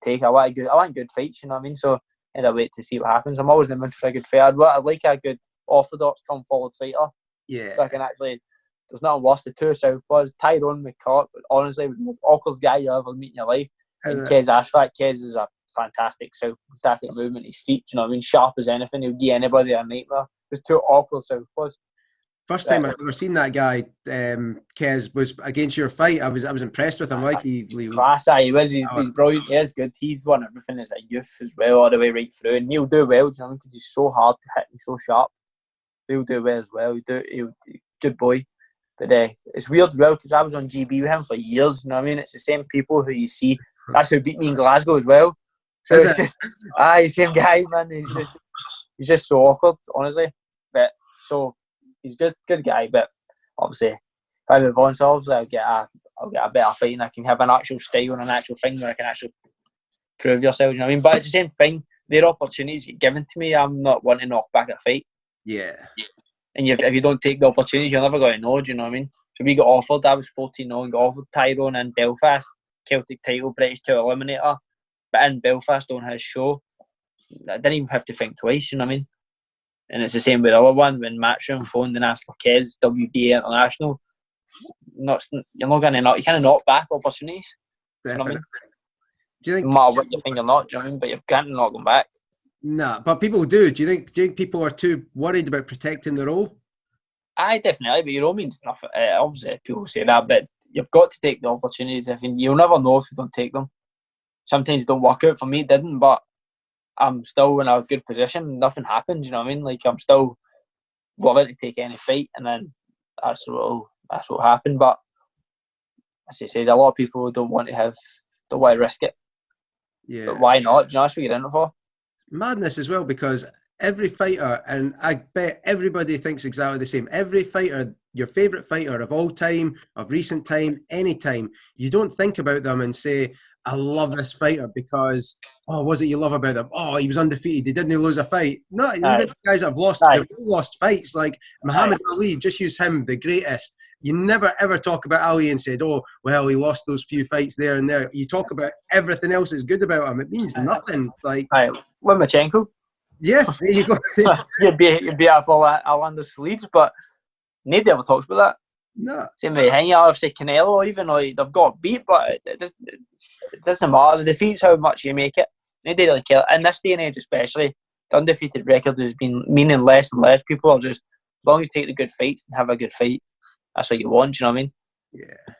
take. I want good fights, you know what I mean? So I wait to see what happens. I'm always in the mood for a good fight. I'd like a good orthodox come forward fighter. Yeah. So I can actually. There's nothing worse. The 2 southpaws, Tyrone McCourt, honestly, was the most awkward guy you ever meet in your life. And Kez Ashfaq. Kez is a fantastic movement. His feet, you know what I mean, sharp as anything. He'll give anybody a nightmare. There's 2 awkward southpaws. First time I've ever seen that guy, Kez, was against your fight. I was impressed with him. Like he class, he was. He's brilliant. He is good. He's won everything as a youth as well, all the way right through. And he'll do well. Do you know what I mean? Because he's so hard to hit. He's so sharp. He'll do well as well. Good boy. But it's weird as well because I was on GB with him for years. You know what I mean? It's the same people who you see. That's who beat me in Glasgow as well. So it's just same guy, man. He's just so awkward, honestly. But so he's good guy. But obviously, if I move on, so obviously I'll get a better fight and I can have an actual style and an actual thing where I can actually prove yourself. You know what I mean? But it's the same thing. Their opportunities get given to me. I'm not wanting to knock back a fight. Yeah. And if you don't take the opportunities, you're never going to know. Do you know what I mean? So we got offered. I was 14-0 and got offered Tyrone in Belfast, Celtic title, British title eliminator. But in Belfast on his show, I didn't even have to think twice. You know what I mean? And it's the same with the other one when Matchroom phoned and asked for Kez, WBA International. You're not going to knock. You can't knock back opportunities. Definitely. You know what I mean? Do you think? No matter what you think or not, do you know what I mean? But you can't knock them back. Nah, but people do. Do you think people are too worried about protecting their role? Aye, definitely. But your role means nothing. Obviously, people say that, but you've got to take the opportunities. You'll never know if you don't take them. sometimes don't work out. For me, it didn't, but I'm still in a good position. Nothing happened, you know what I mean? Like, I'm still willing to take any fight, and then that's what happened. But as you said, a lot of people don't want to risk it. Yeah. But why not? Do you know that's what you're in it for? Madness as well, because every fighter, and I bet everybody thinks exactly the same. Every fighter, your favourite fighter of all time, of recent time, any time, you don't think about them and say, I love this fighter because, what was it you love about him? Oh, he was undefeated. He didn't lose a fight. No, even guys that have lost, they've all lost fights. Like Muhammad Ali, just use him, the greatest. You never ever talk about Ali and said, oh, well, he lost those few fights there and there. You talk about everything else that's good about him. It means nothing. Like Lomachenko. Yeah, there you go. you'd be out for Orlando Sleeves, but nobody ever talks about that. No. Same way, obviously Canelo, even though they've got beat, but it doesn't matter. The defeat's how much you make it. Nobody really care. In this day and age, especially, the undefeated record has been meaning less and less. People are just, as long as you take the good fights and have a good fight, that's what you want. You know what I mean? Yeah.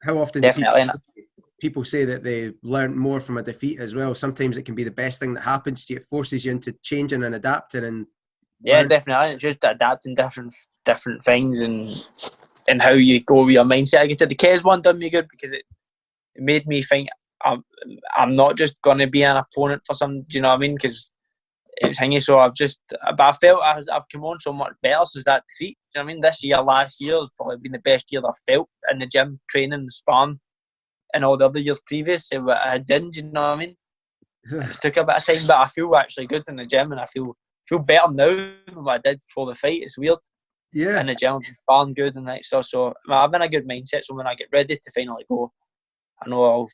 How often Definitely do people say that they learn more from a defeat as well? Sometimes it can be the best thing that happens to you. It forces you into changing and adapting. And yeah, definitely. It's just adapting different things and how you go with your mindset. I get to the Kes one done me good because it made me think I'm not just going to be an opponent for some. Do you know what I mean? Because it was hanging. So but I felt I've come on so much better since that defeat. Do you know what I mean? This year, last year has probably been the best year I've felt in the gym, training, sparring, and all the other years previous. I didn't. Do you know what I mean? It took a bit of time, but I feel actually good in the gym, and I feel better now than what I did before the fight. It's weird. Yeah. In the gym, sparring good and that stuff. So I'm in a good mindset. So when I get ready to finally go, I know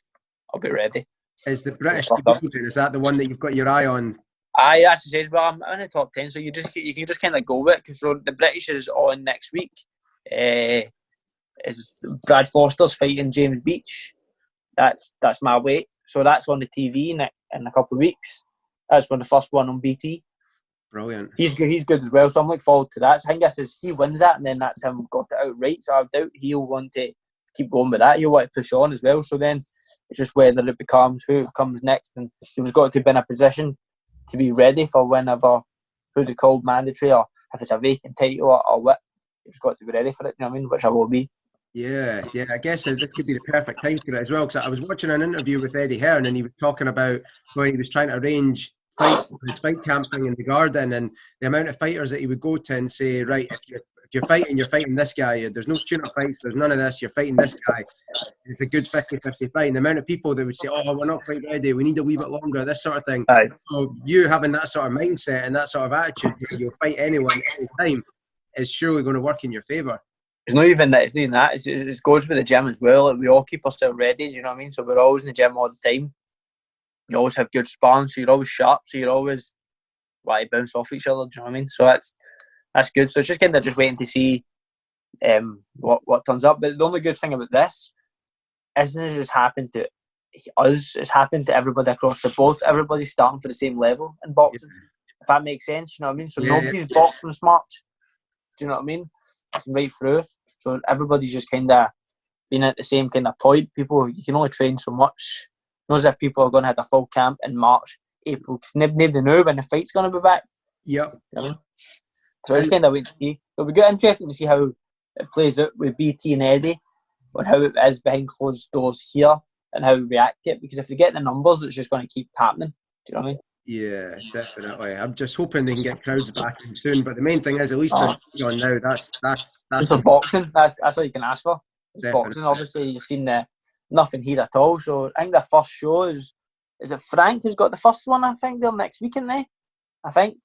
I'll be ready. Is the British division, is that the one that you've got your eye on? Aye, that's the same. Well, I'm in the top 10, so you can just kind of go with it. Because so the British is on next week. Is Brad Foster's fighting James Beach. That's my weight. So that's on the TV in a couple of weeks. That's the first one on BT. Brilliant. He's good as well, so I'm looking forward to that. So I think this is he wins that, and then that's him got it outright. So I doubt he'll want to keep going with that. He'll want to push on as well. So then it's just whether it becomes who comes next, and he's got to be in a position to be ready for whenever who they called mandatory, or if it's a vacant title or what. He's got to be ready for it. You know what I mean? Which I will be. Yeah. I guess this could be the perfect time for it as well. Because I was watching an interview with Eddie Hearn, and he was talking about when he was trying to arrange his fight camping in the Garden, and the amount of fighters that he would go to and say, right, if you're fighting this guy. There's no tune-up fights. There's none of this. You're fighting this guy. It's a good 50-50 fight. And the amount of people that would say, oh, we're not quite ready. We need a wee bit longer. This sort of thing. Aye. So you having that sort of mindset and that sort of attitude, you'll fight anyone anytime, is surely going to work in your favour. It's not even that. It's not even that. It goes with the gym as well. Like, we all keep ourselves ready. You know what I mean? So we're always in the gym all the time. You always have good sparring, so you're always sharp. So you're always to bounce off each other. Do you know what I mean? So that's good. So it's just kind of just waiting to see what turns up. But the only good thing about this isn't it just happened to us. It's happened to everybody across the board. Everybody's starting for the same level in boxing. Yeah. If that makes sense, you know what I mean? So nobody's boxing smart. Do you know what I mean? Right through. So everybody's just kind of being at the same kind of point. People, you can only train so much. Not as if people are going to have a full camp in March, April, because nobody know when the fight's going to be back. Yep. You know what I mean? So it's kind of waiting to see. It'll be good, interesting to see how it plays out with BT and Eddie, on how it is behind closed doors here and how we react to it. Because if they get the numbers, it's just going to keep happening. Do you know what I mean? Yeah, definitely. I'm just hoping they can get crowds back in soon. But the main thing is, at least there's on now. That's for boxing. That's all you can ask for. It's definitely. Boxing. Obviously, you've seen nothing here at all. So I think the first show is it Frank who's got the first one? I think they're next week, isn't they? I think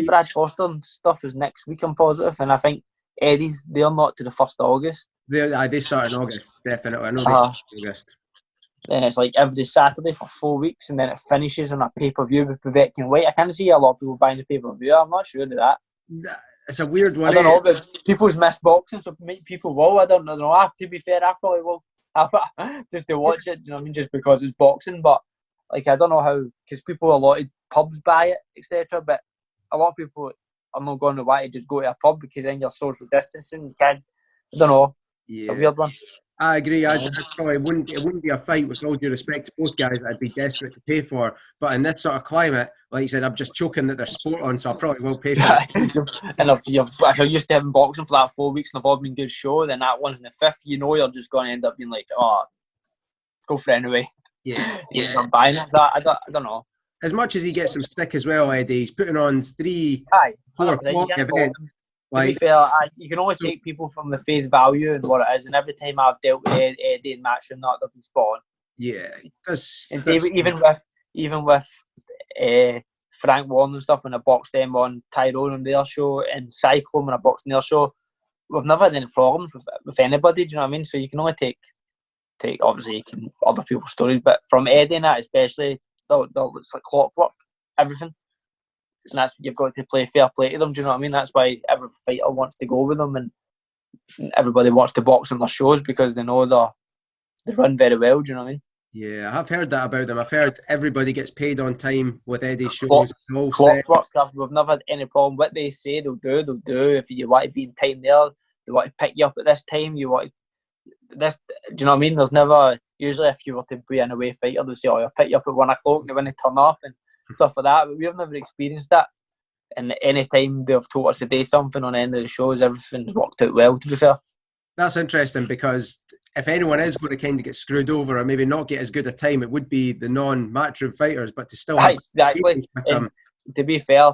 Brad Foster and stuff is next week. I'm positive, and I think Eddie's they're not to the 1st of August. They start in August, definitely. I know they start in August. Then it's like every Saturday for 4 weeks, and then it finishes on a pay-per-view with Povetkin White. I can't see a lot of people buying the pay-per-view. I'm not sure of that. It's a weird one. I don't know, but people's missed boxing, so people will. I don't know. To be fair, I probably will just to watch it. You know what I mean? Just because it's boxing, but like I don't know how, because people a lot of pubs buy it, etc. But a lot of people are not going to want to just go to a pub because then you're social distancing. You can't. I don't know. Yeah. It's a weird one. I agree. I probably wouldn't. It wouldn't be a fight, with all due respect to both guys, that I'd be desperate to pay for. But in this sort of climate, like you said, I'm just choking that there's sport on, so I probably will pay for it. And if you're used to having boxing for that 4 weeks and they've all been good show, then that one's in the fifth, you're just going to end up being like, oh, go for it anyway. Yeah. I'm buying it. I don't know. As much as he gets some stick as well, Eddie, he's putting on 3, 4 o'clock events. To be fair, you can only take people from the face value and what it is. And every time I've dealt with Eddie in matchroom, they've been spot on. Yeah, and even with Frank Warren and stuff, when I boxed them on Tyrone on their show, and Cyclone when I boxed on their show, we've never had any problems with anybody. Do you know what I mean? So you can only take obviously other people's stories, but from Eddie and that especially, it's like clockwork, everything. And that's, you've got to play fair play to them. Do you know what I mean? That's why every fighter wants to go with them, and everybody wants to box on their shows because they know they run very well. Do you know what I mean? Yeah, I've heard that about them. I've heard everybody gets paid on time with Eddie's shows. Clockwork stuff. We've never had any problem. What they say they'll do. If you want to be in time there, they want to pick you up at this time. You want this. Do you know what I mean? There's never, usually if you were to be an away fighter, they'll say, "Oh, I'll pick you up at 1 o'clock." They want to turn up and stuff like that. But we've never experienced that. And any time they've told us to do something on the end of the shows, everything's worked out well. To be fair. That's interesting, because if anyone is going to kind of get screwed over or maybe not get as good a time, it would be the non-matchroom fighters, but to still have exactly. To be fair,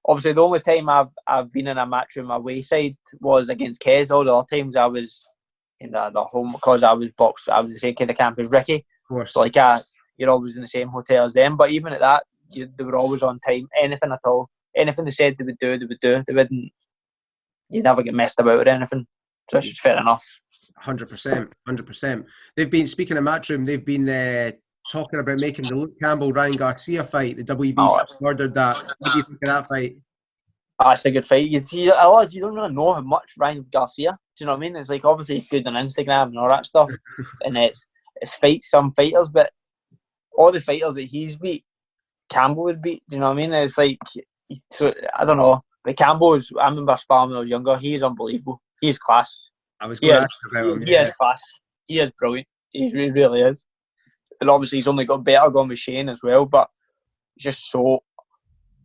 obviously the only time I've been in a matchroom away side was against Kez. All the other times I was in the home, because I was the same kind of camp as Ricky. Of course. So you're always in the same hotel as them. But even at that, they were always on time. Anything at all, anything they said they would do. They wouldn't. You never get messed about with anything. So it's fair enough. 100%. They've been, speaking of matchroom, they've been talking about making the Luke Campbell Ryan Garcia fight. The WBC ordered that. What do you think of that fight? It's a good fight. You see, a lot, you don't really know how much Ryan Garcia. Do you know what I mean? It's like, obviously he's good on Instagram and all that stuff, and it's fights some fighters, but all the fighters that he's beat, Campbell would beat. Do you know what I mean? It's like, so I don't know. But Campbell I remember sparring when I was younger. He is unbelievable. He's class. I was going to ask about him. He is class. He is brilliant. He really is. And obviously he's only got better going with Shane as well, but he's just so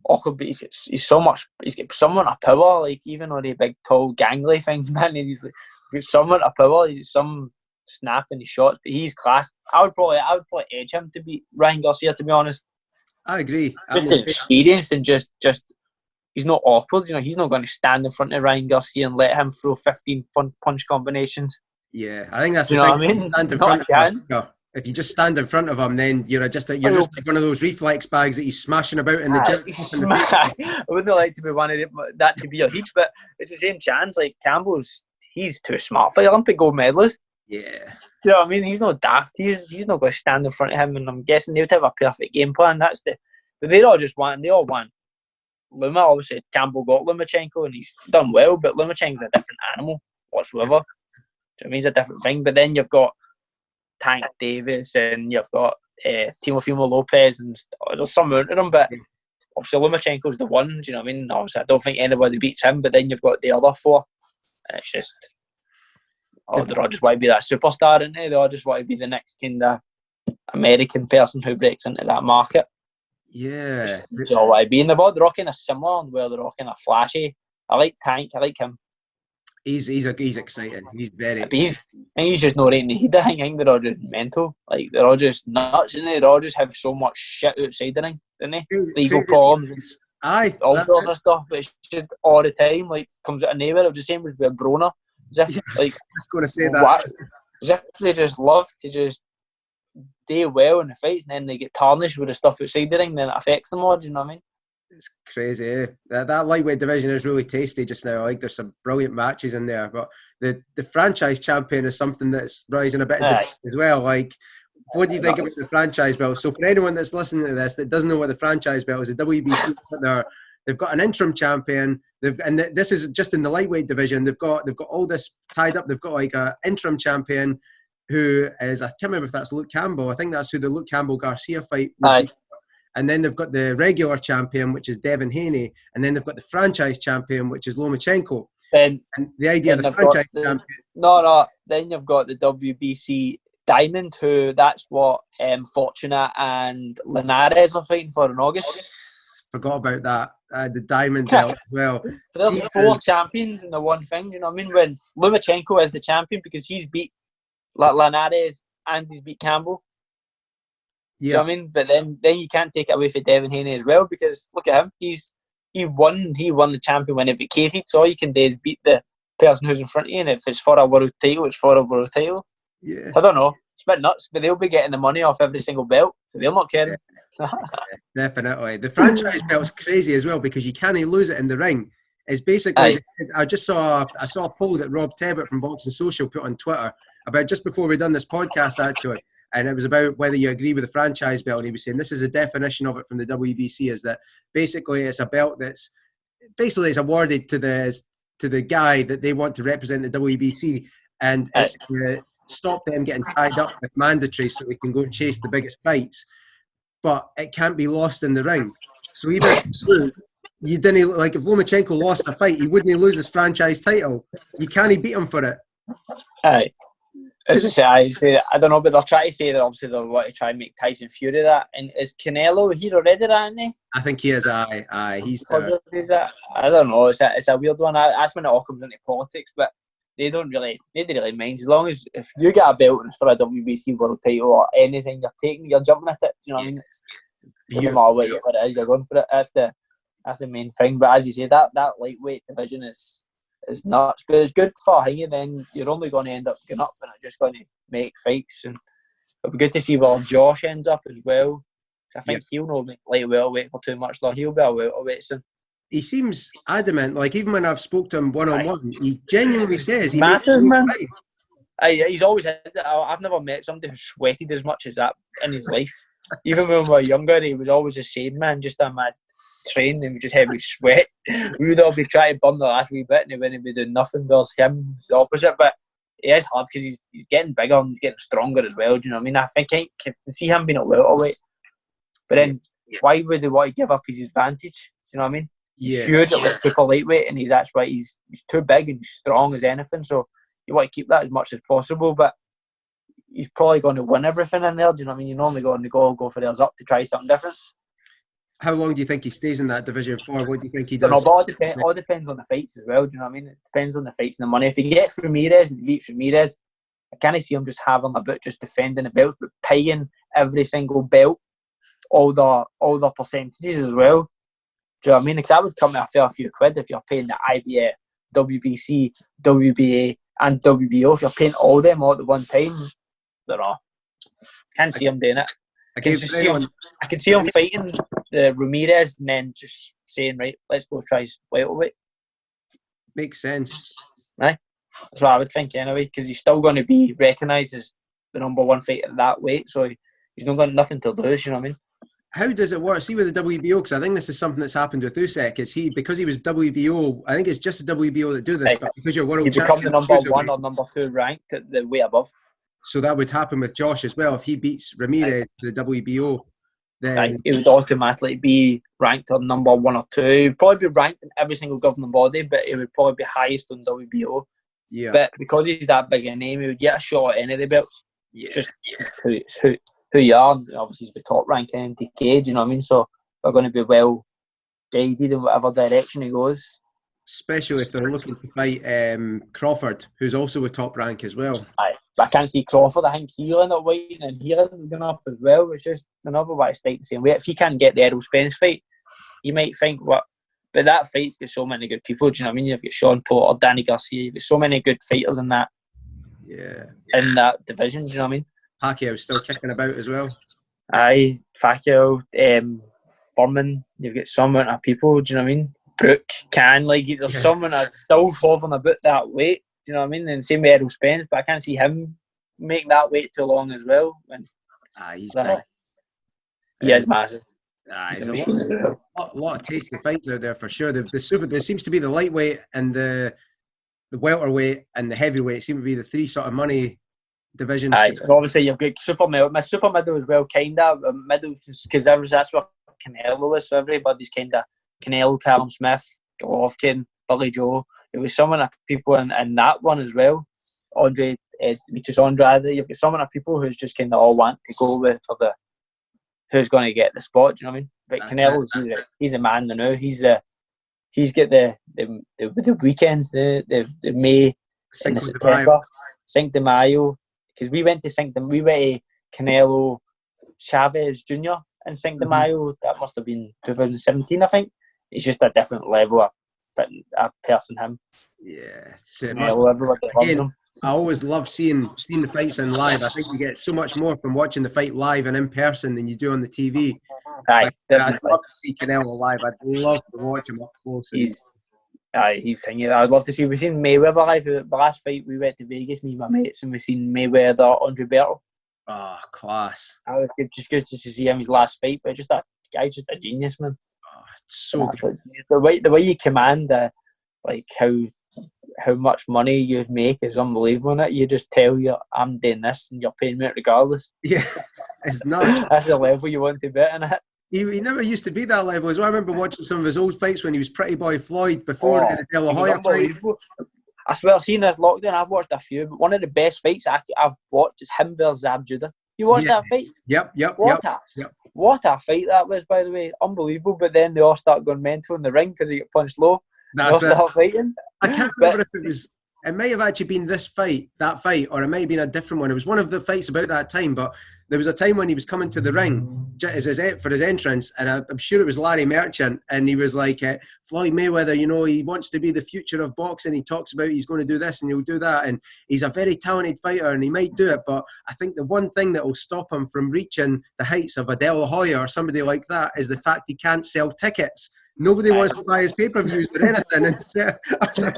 awkward. But he's so much. He's got someone of power. Like, even all the big, tall, gangly things, man. He's got someone of power. He's some snap in his shots. But he's class. I would probably edge him to beat Ryan Garcia, to be honest. I agree. Just the experience and just. He's not awkward, you know. He's not going to stand in front of Ryan Garcia and let him throw 15 punch combinations. Yeah, I think that's the thing. I mean? Stand in front of him. If you just stand in front of him, then you're just like one of those reflex bags that he's smashing about in the gym. I wouldn't like to be one of them, that to be a heat, but it's the same chance. Like, he's too smart for the Olympic gold medalist. Yeah. Do you know what I mean? He's not daft. He's not going to stand in front of him, and I'm guessing they'd have a perfect game plan. But they all want Luma. Obviously, Campbell got Lomachenko and he's done well, but Lomachenko's a different animal whatsoever. So it means a different thing. But then you've got Tank Davis and you've got Teofimo Lopez, and there's some amount of them, but obviously Lomachenko's the one. Do you know what I mean? Obviously, I don't think anybody beats him, but then you've got the other four, and it's just, they all just want to be that superstar, isn't they? They all just want to be the next kind of American person who breaks into that market. Yeah. So I be, and they're all kind of similar, where they're all kind of flashy. I like Tank. I like him. He's exciting. He's very exciting. He's just not right in the head. I think they're all just mental. Like, they're all just nuts, and they all just have so much shit outside the ring, don't they? Legal problems. Aye. All sorts of stuff. But it's just all the time. Like, comes out of nowhere. It was the same as with Broner. As if, like, just going to say that. As if they just love to just do well in the fights, and then they get tarnished with the stuff outside the ring, then it affects them more. Do you know what I mean? It's crazy. Eh? That lightweight division is really tasty just now. Like, there's some brilliant matches in there, but the franchise champion is something that's rising a bit of debate as well. Like, what do you think about the franchise belt? So for anyone that's listening to this that doesn't know what the franchise belt is, the WBC, they've got an interim champion. This is just in the lightweight division. They've got all this tied up. They've got like an interim champion who is, I can't remember if that's Luke Campbell. I think that's who the Luke Campbell Garcia fight would be. And then they've got the regular champion, which is Devin Haney, and then they've got the franchise champion, which is Lomachenko. Then and the idea of the franchise champion. Then you've got the WBC Diamond, who that's what Fortuna and Linares are fighting for in August. Forgot about that. The Diamond belt as well. So there's 4 champions in the one thing. You know what I mean? When Lomachenko is the champion because he's beat Linares and he's beat Campbell. Yeah. You know what I mean? But then you can't take it away from Devin Haney as well, because look at him. He won the champion when he vacated. So all you can do is beat the person who's in front of you, and if it's for a world title, it's for a world title. Yeah. I don't know. It's a bit nuts, but they'll be getting the money off every single belt, so they're not caring. Definitely. The franchise belt's crazy as well, because you can't lose it in the ring. It's basically, I saw a poll that Rob Tebbett from Boxing Social put on Twitter about just before we done this podcast, actually, and it was about whether you agree with the franchise belt, and he was saying this is a definition of it from the WBC, is that basically it's a belt that's basically it's awarded to the guy that they want to represent the WBC, and it's stop them getting tied up with mandatory so they can go and chase the biggest fights, but it can't be lost in the ring. So even if you didn't, like if Lomachenko lost a fight, he wouldn't lose his franchise title. You can't beat him for it. Aye. As I say, I don't know, but they're trying to say that obviously they want to try and make Tyson Fury that. And is Canelo here already that, isn't he? I think he is. Aye. He's I don't know. It's a weird one. That's when it all comes into politics, but they don't really mind, as long as if you get a belt and it's for a WBC world title or anything you're jumping at it. Do you know what I mean? It doesn't matter what it is, you're going for it. That's the main thing. But as you say, that lightweight division is nuts. But it's good for Haney. Then you're only going to end up going up and it's just going to make fights. And it'll be good to see where Josh ends up as well. I think he'll not make light welterweight for too much. He'll be a welterweight soon. He seems adamant. Like even when I've spoke to him one-on-one, he genuinely says he massive, man. He's always had it. I've never met somebody who sweated as much as that in his life. Even when we were younger, he was always the same, man. Just a mad train and just heavy sweat. We would all be trying to burn the last wee bit, and he wouldn't be doing nothing. Whereas him, the opposite. But it is hard because he's getting bigger and he's getting stronger as well. Do you know what I mean? I think I can see him being a welterweight. But then, why would they want to give up his advantage? Do you know what I mean? He's huge at super lightweight, and that's why he's too big and strong as anything. So you want to keep that as much as possible, but he's probably going to win everything in there. Do you know what I mean? You're normally going to go for theirs up to try something different. How long do you think he stays in that division for? What do you think he does? But all depends on the fights as well. Do you know what I mean? It depends on the fights and the money. If he gets Ramirez and he beats Ramirez, I can't see him just having a bit just defending the belts, but paying every single belt all the percentages as well. Do you know what I mean? Because that would come to a fair few quid if you're paying the IBF, WBC, WBA, and WBO. If you're paying all them all at one time, can't see him doing it. I can see him fighting the Ramirez and then just saying, right, let's go try welterweight. Makes sense. Right? That's what I would think anyway, because he's still going to be recognised as the number one fighter at that weight, so he's not got nothing to lose, you know what I mean? How does it work? See with the WBO, because I think this is something that's happened with Usyk, because he was WBO, I think it's just the WBO that do this, but because you're world champion, you become the number one or number two ranked at the weight above. So that would happen with Josh as well. If he beats Ramirez to the WBO, then he would automatically be ranked on number one or two. He would probably be ranked in every single governing body, but he would probably be highest on WBO. Yeah. But because he's that big a name, he would get a shot at any of the belts. Yeah. It's just who you are. Obviously, he's the top rank in MTK, do you know what I mean? So they're going to be well guided in whatever direction he goes. Especially if they're looking to fight Crawford, who's also a top rank as well. Aye. But I can't see Crawford. I think he'll end up winning and he'll end up going up as well. It's just another way to stay the same way. If he can't get the Errol Spence fight, you might think, what? But that fight's got so many good people, do you know what I mean? You've got Sean Porter, Danny Garcia, you've got so many good fighters in that in that division, do you know what I mean? Pacquiao's still kicking about as well. Aye, Pacquiao, Furman, you've got some amount of people, do you know what I mean? Brooke, there's someone that's still hovering about that weight, do you know what I mean? And same with Errol Spence, but I can't see him making that weight too long as well. He's big. He is massive. There's a lot of tasty fights out there for sure. There seems to be the lightweight and the welterweight and the heavyweight seem to be the three sort of money divisions. Aye, obviously you've got super middle as well, kind of middle, because that's what Canelo is. So everybody's kind of Canelo, Callum Smith, Golovkin, Billy Joe. It was some of the people in that one as well. Andre, Demetrius Andrade. You've got some of the people who's just kind of all want to go with for the who's going to get the spot. Do you know what I mean? But Canelo's he's a man now. He's got the weekends, the May and the September, Cinco de Mayo. Because we went to Canelo Chavez Jr. in Cinco de Mayo. That must have been 2017, I think. It's just a different level of a person. Him. Yeah, everybody loves him. I always love seeing the fights in live. I think you get so much more from watching the fight live and in person than you do on the TV. Aye, I'd love to see Canelo live. I'd love to watch him up close. He's singing. I'd love to see. We've seen Mayweather live. The last fight we went to Vegas, me and my mates, and we've seen Mayweather, Andre Berto. Oh, class! I was just good to see him his last fight, but just that guy's just a genius, man. Oh, so good. The way you command like how much money you make is unbelievable. In it, you just tell I'm doing this, and you're paying me it regardless. Yeah, it's nuts. That's the level you want to be in it. He never used to be that level as well. I remember watching some of his old fights when he was Pretty Boy Floyd before the De La Hoya fight. I swear, seeing this lockdown, I've watched a few, but one of the best fights I've watched is him versus Zab Judah. You watched that fight? Yep. What a fight that was, by the way. Unbelievable. But then they all start going mental in the ring because he got punched low. That's they all start fighting. I can't remember if it was... It may have actually been that fight, or it may have been a different one. It was one of the fights about that time, but there was a time when he was coming to the ring for his entrance, and I'm sure it was Larry Merchant, and he was like, Floyd Mayweather, he wants to be the future of boxing. He talks about he's going to do this and he'll do that, and he's a very talented fighter, and he might do it, but I think the one thing that will stop him from reaching the heights of a De La Hoya or somebody like that is the fact he can't sell tickets. Nobody wants to buy his pay-per-views or anything. And I was like,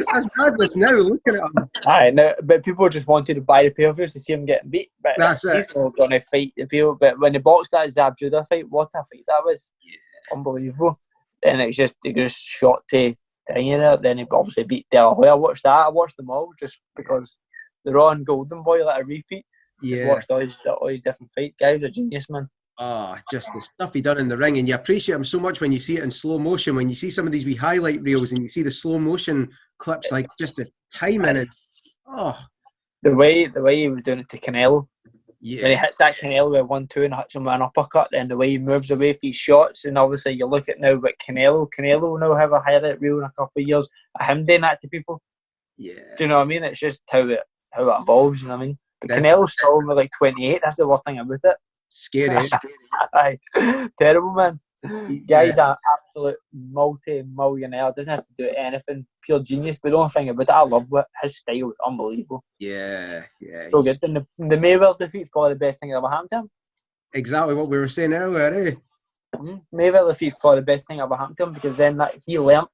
that's madness now, looking at him. Aye, no, but people just wanted to buy the pay-per-views to see him getting beat. But that's it. He's not going to fight the people. But when they boxed that Zab Judah fight, what a fight that was. Yeah. Unbelievable. Then they just shot to then he obviously beat De La Hoya. I watched that. I watched them all just because they're on Golden Boy, like a repeat. Yeah. Just watched all his different fights. Guy's a genius, man. Oh, just the stuff he done in the ring, and you appreciate him so much when you see it in slow motion. When you see some of these wee highlight reels, and you see the slow motion clips, like just the timing and the way he was doing it to Canelo. Yeah, when he hits that Canelo with 1-2 and hits him with an uppercut, and the way he moves away from his shots, and obviously you look at now, but Canelo will now have a highlight reel in a couple of years of him doing that to people. Yeah, do you know what I mean? It's just how it evolves. You know what I mean? But Canelo's still only like 28. That's the worst thing about it. Scary. Aye. Terrible, man. Guy's an absolute multi-millionaire. Doesn't have to do anything. Pure genius. But the only thing about it, I love it. His style is unbelievable. Yeah. So good. And the Mayweather defeat's probably the best thing that ever happened to him. Exactly what we were saying earlier, eh? Mayweather defeat's probably the best thing that ever happened to him, because then he learnt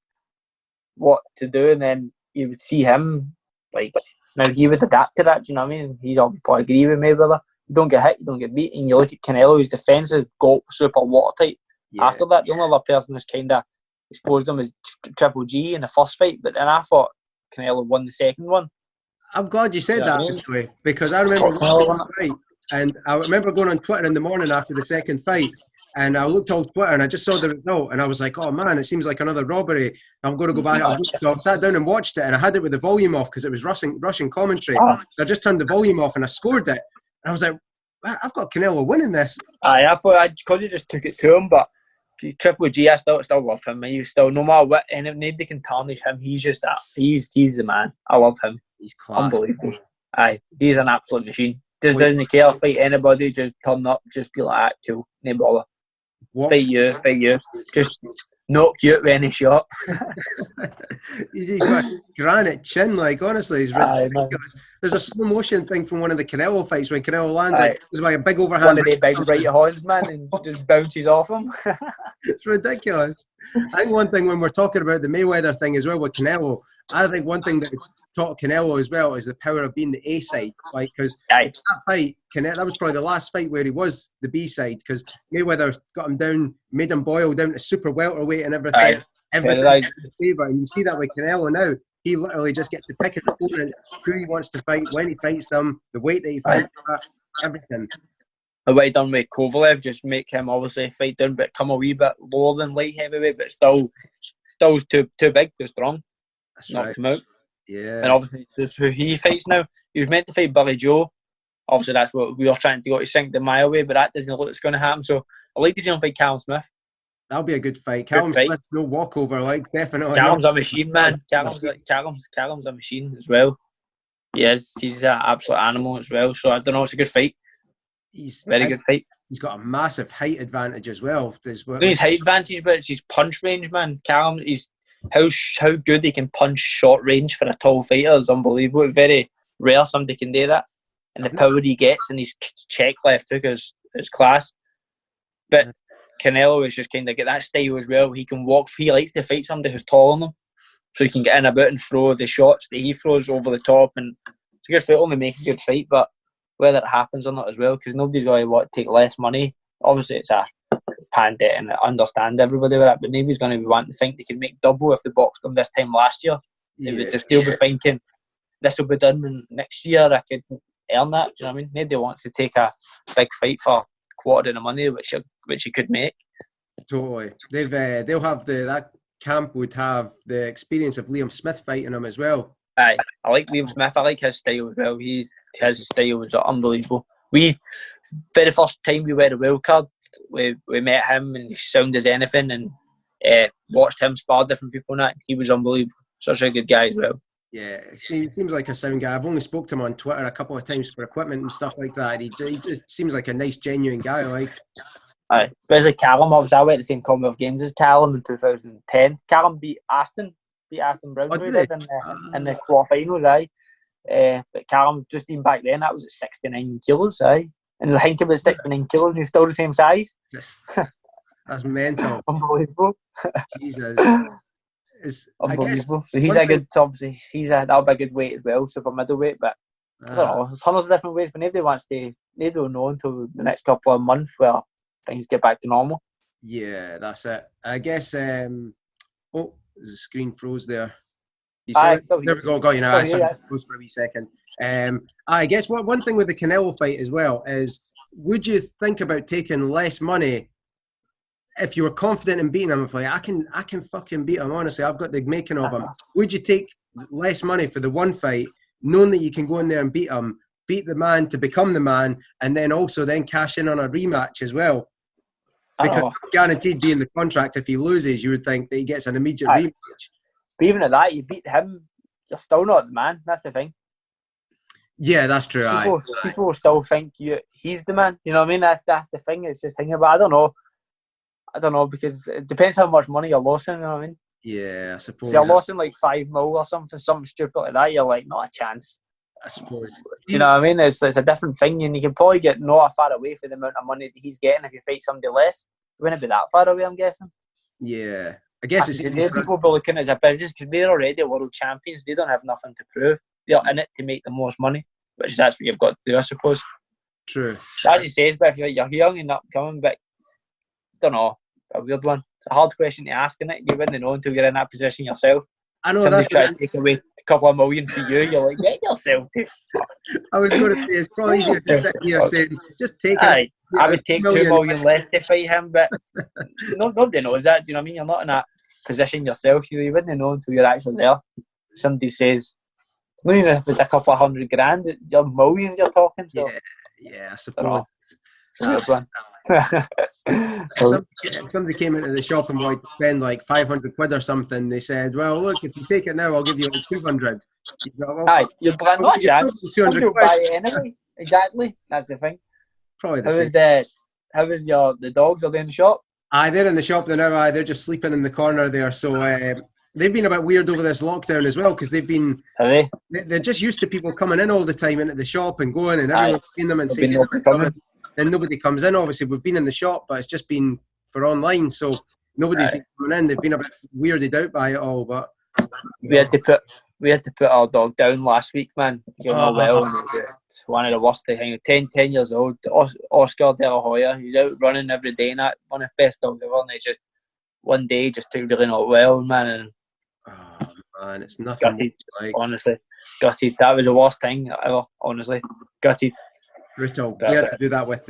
what to do, and then you would see him, like, now he would adapt to that, do you know what I mean? He'd probably agree with Mayweather. You don't get hit, you don't get beat. And you look at Canelo, his defence has got super watertight. Yeah. After that, the only other person who's kind of exposed him is Triple G in the first fight. But then I thought Canelo won the second one. I'm glad you said that, actually, because I remember watching the fight, and I remember going on Twitter in the morning after the second fight, and I looked on Twitter and I just saw the result, and I was like, oh man, it seems like another robbery. I'm going to go back. So I sat down and watched it, and I had it with the volume off because it was Russian commentary. So I just turned the volume off and I scored it. And I was like, I've got Canelo winning this. I thought, because he just took it to him, but Triple G, I still love him. He's still, no matter what, and nobody can tarnish him. He's just that. He's the man. I love him. He's class. Unbelievable. Aye, he's an absolute machine. Doesn't care, fight anybody, just turn up, just be like, chill, no bother. Fight you. Just knock you out with any shot. He's got a granite chin, like, honestly, he's ridiculous. There's a slow motion thing from one of the Canelo fights when Canelo lands, like, there's like a big overhand. One of the big right hands, man, and just bounces off him. It's ridiculous. I think one thing when we're talking about the Mayweather thing as well with Canelo, I think one thing that taught Canelo as well is the power of being the A side. Like, because that fight, that was probably the last fight where he was the B side, because Mayweather got him down, made him boil down to super welterweight and everything. Everything in his favour. And you see that with Canelo now. He literally just gets to pick his opponent, who he wants to fight, when he fights them, the weight that he fights, everything. What he done with Kovalev, just make him obviously fight down, but come a wee bit lower than light heavyweight, but still Still too big, too strong. That's Knocked right. him out. Yeah. And obviously, this is who he fights now. He was meant to fight Billy Joe. Obviously, that's what we were trying to go to sink the mile way, but that doesn't look like it's going to happen. So I'd like to see him fight Callum Smith. That'll be a good fight. Callum Smith, no walkover, like, definitely. Callum's a machine, man. Callum's a machine as well. He is. He's an absolute animal as well. So I don't know. It's a good fight. He's very good fight. He's got a massive height advantage as well. His height advantage, but it's his punch range, man. Callum, he's how good he can punch short range for a tall fighter is unbelievable. It's very rare somebody can do that. And the power he gets and his check left hook is class. But Canelo is just kind of get that style as well. He can walk. He likes to fight somebody who's taller than him, so he can get in a bit and throw the shots that he throws over the top. And it's a good fight. Only make a good fight, but whether it happens or not as well, because nobody's going to want to take less money. Obviously, it's a pandemic, and I understand everybody with that, but nobody's going to be wanting to think they can make double if the box come this time last year. They would just still be thinking this will be done and next year I could earn that. Do you know what I mean? Nobody wants to take a big fight for a quarter of the money which you could make. Totally. They'll have that camp would have the experience of Liam Smith fighting him as well. Aye, I like Liam Smith. I like his style as well. His style is unbelievable. Very first time we were a wild card, we met him and he sound as anything, and watched him spar different people and that. He was unbelievable. Such a good guy as well. Yeah, he seems like a sound guy. I've only spoke to him on Twitter a couple of times for equipment and stuff like that. He just seems like a nice, genuine guy. Like, aye, especially Callum. Obviously, I went to the same Commonwealth Games as Callum in 2010. Callum beat Aston Brown in the quarterfinals. Aye, but Callum just even back then that was at 69 kilos. Aye, and I think about 69 kilos and he's still the same size. That's mental. Unbelievable. Jesus. It's unbelievable. So he's a good, obviously, that'll be a good weight as well, super middleweight. But I don't know, there's hundreds of different ways. But nobody will know until the next couple of months where things get back to normal. Yeah, that's it. I guess. The screen froze there. There we go. Got you now. Froze for a wee second. I guess one thing with the Canelo fight as well is, would you think about taking less money if you were confident in beating him? If I can fucking beat him, honestly, I've got the making of him. Would you take less money for the one fight, knowing that you can go in there and beat him, beat the man to become the man, and then also cash in on a rematch as well? Because guaranteed being the contract, if he loses, you would think that he gets an immediate rematch. But even at that, you beat him, you're still not the man. That's the thing. Yeah, that's true. People will still think he's the man. You know what I mean? That's the thing. It's just thinking about. I don't know, because it depends how much money you're losing. You know what I mean? Yeah, I suppose. If you're losing like 5 mil or something stupid like that, you're like, not a chance. I suppose. Do you know what I mean? It's a different thing, and you can probably get not far away for the amount of money that he's getting if you fight somebody less. It wouldn't be that far away, I'm guessing. Yeah. I guess people be looking at it as a business because they're already world champions. They don't have nothing to prove. They're in it to make the most money, which that's what you've got to do, I suppose. True. As you say, but if you're young and upcoming, but I don't know, a weird one. It's a hard question to ask, isn't it? You wouldn't know until you're in that position yourself. I know. Somebody's trying to take away a couple of million for you. You're like, get yourself to. I was going to say, it's probably easier to sit here saying, just take it. I would take 2 million less to fight him, but nobody knows that. Do you know what I mean? You're not in that position yourself. You wouldn't know until you're actually there. Somebody says, it's not even if it's a couple of $100,000, you're millions you're talking. So. Yeah, I suppose. Somebody came into the shop and wanted to spend like 500 quid or something. They said, well, look, if you take it now, I'll give you like 200. You're not a chance. 200 buy it anyway. Exactly. That's the thing. Probably the same. How is the dogs? Are they in the shop? They're in the shop now. They're just sleeping in the corner there. So they've been a bit weird over this lockdown as well, because they've been. Are they? They're just used to people coming in all the time into the shop and going, and everyone's seeing them and saying, then nobody comes in. Obviously, we've been in the shop, but it's just been for online, so nobody's been coming in. They've been a bit weirded out by it all, but we had to put our dog down last week, man. He got well, and just one of the worst things. 10 years old, Oscar De La Hoya. He's out running every day, and that one of the best dogs ever. And he just one day just took really not well, man. And man, it's nothing. Gutted, honestly, gutted. That was the worst thing ever. Honestly, gutted. Brutal. We had to do that with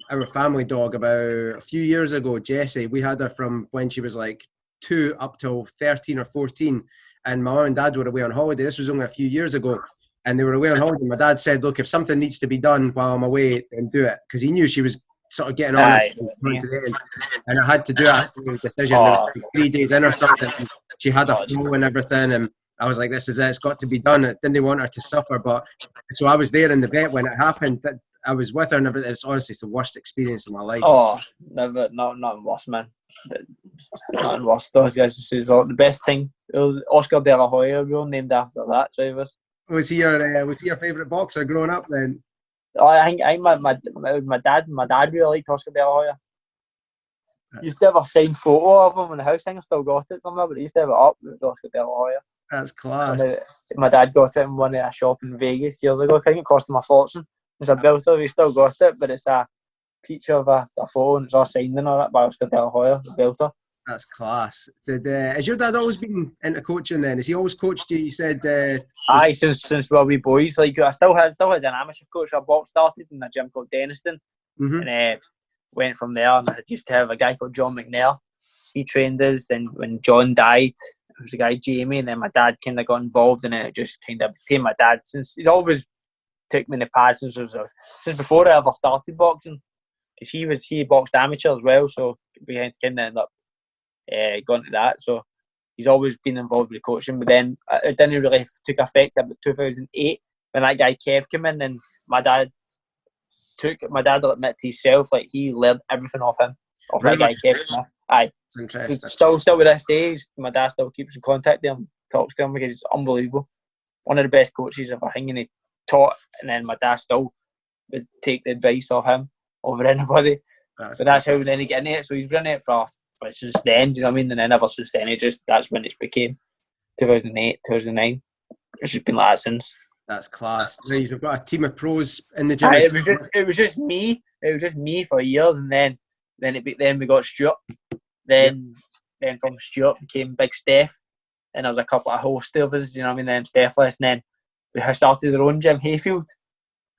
our family dog about a few years ago, Jessie. We had her from when she was like 2 up till 13 or 14, and my mum and dad were away on holiday. This was only a few years ago, and they were away on holiday. My dad said, look, if something needs to be done while I'm away, then do it, because he knew she was sort of getting on Aye. to the end, and I had to do it. I had to make a decision. There was like 3 days in or something. She had a flu and everything, and I was like, this is it. It's got to be done. I didn't want her to suffer, but so I was there in the vet when it happened. I was with her and everything. It's honestly the worst experience of my life. Oh, never, nothing worse, man. Nothing worse. Those guys just say the best thing. It was Oscar De La Hoya. We were named after that, drivers. Was he your favourite boxer growing up then? I think my dad really liked Oscar De La Hoya. He used to have a signed photo of him in the house. I think I still got it somewhere, but he used to have it up. It was Oscar De La Hoya. That's class. My dad got it in one at a shop in Vegas years ago. I think it cost him a fortune. It's a belter. He still got it, but it's a picture of a photo and it's all signed and all that by Oscar De La Hoya, the belter. That's class. Has your dad always been into coaching then? Has he always coached you? You said... Aye, since we were wee boys. Like, I still had an amateur coach. I box started in a gym called Denniston. And went from there, and I used to have a guy called John McNair. He trained us. Then when John died, it was a guy Jamie, and then my dad kind of got involved in it. It just kind of became my dad, since he's always took me in the pad since before I ever started boxing, because he boxed amateur as well, so we kind of ended up going to that. So he's always been involved with the coaching, but then it didn't really take effect about 2008 when that guy Kev came in, and my dad will admit to himself, like, he learned everything off him, off that guy Kev Smith. Aye, it's interesting. Still with this day, my dad still keeps in contact with him, talks to him, because he's unbelievable. One of the best coaches I've ever seen, and he taught, and then my dad still would take the advice off him over anybody. That's how then he got into it. So he's been in it for since then, do you know what I mean? And then ever since then, that's when it became 2008, 2009. It's just been like that since. That's class. You've got a team of pros in the gym. It was just me. It was just me for years, and then we got Stuart. Then from Stuart became Big Steph, and there was a couple of hosts of us, you know what I mean? Then Steph left, and then we started our own gym, Hayfield.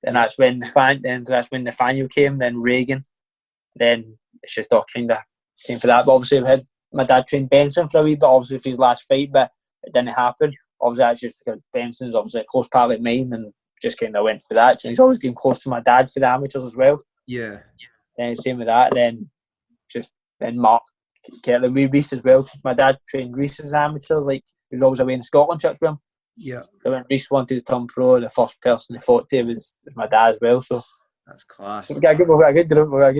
And that's when Nathaniel came, then Reagan. Then it's just all kind of came for that. But obviously, we had my dad trained Benson for a wee bit, obviously for his last fight, but it didn't happen. Obviously, that's just because Benson's obviously a close pal of mine, and just kind of went for that. So he's always been close to my dad for the amateurs as well. Yeah. Then same with that. Then Mark Kirtland with Reese as well. My dad trained Reese's amateurs. Like, he was always away in Scotland trips with him. Yeah. So when Reese wanted to turn pro, the first person he fought to was my dad as well. So that's class. So we got a good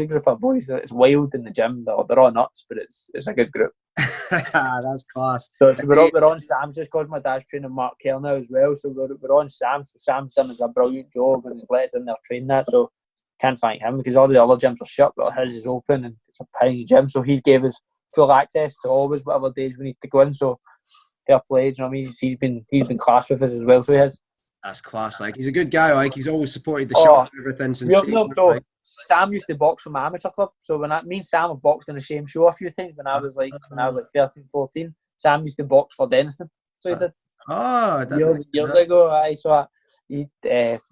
group of boys. It's wild in the gym. They're all nuts, but it's a good group. That's class. So we're on Sam's just because my dad's training Mark Kell now as well. So we're on Sam's. So Sam's done a brilliant job and he's let us in there training that. So can't thank him because all the other gyms are shut, but his is open and it's a tiny gym. So he's gave us full access to always whatever days we need to go in. So fair play, you know what I mean? He's been class with us as well. So he has. That's class. Like, he's a good guy. Like, he's always supported the shop and everything since. So Sam used to box from my amateur club. So when me and Sam have boxed in the same show a few times when I was like 13, 14. Sam used to box for Denniston. So he did. Years ago. So he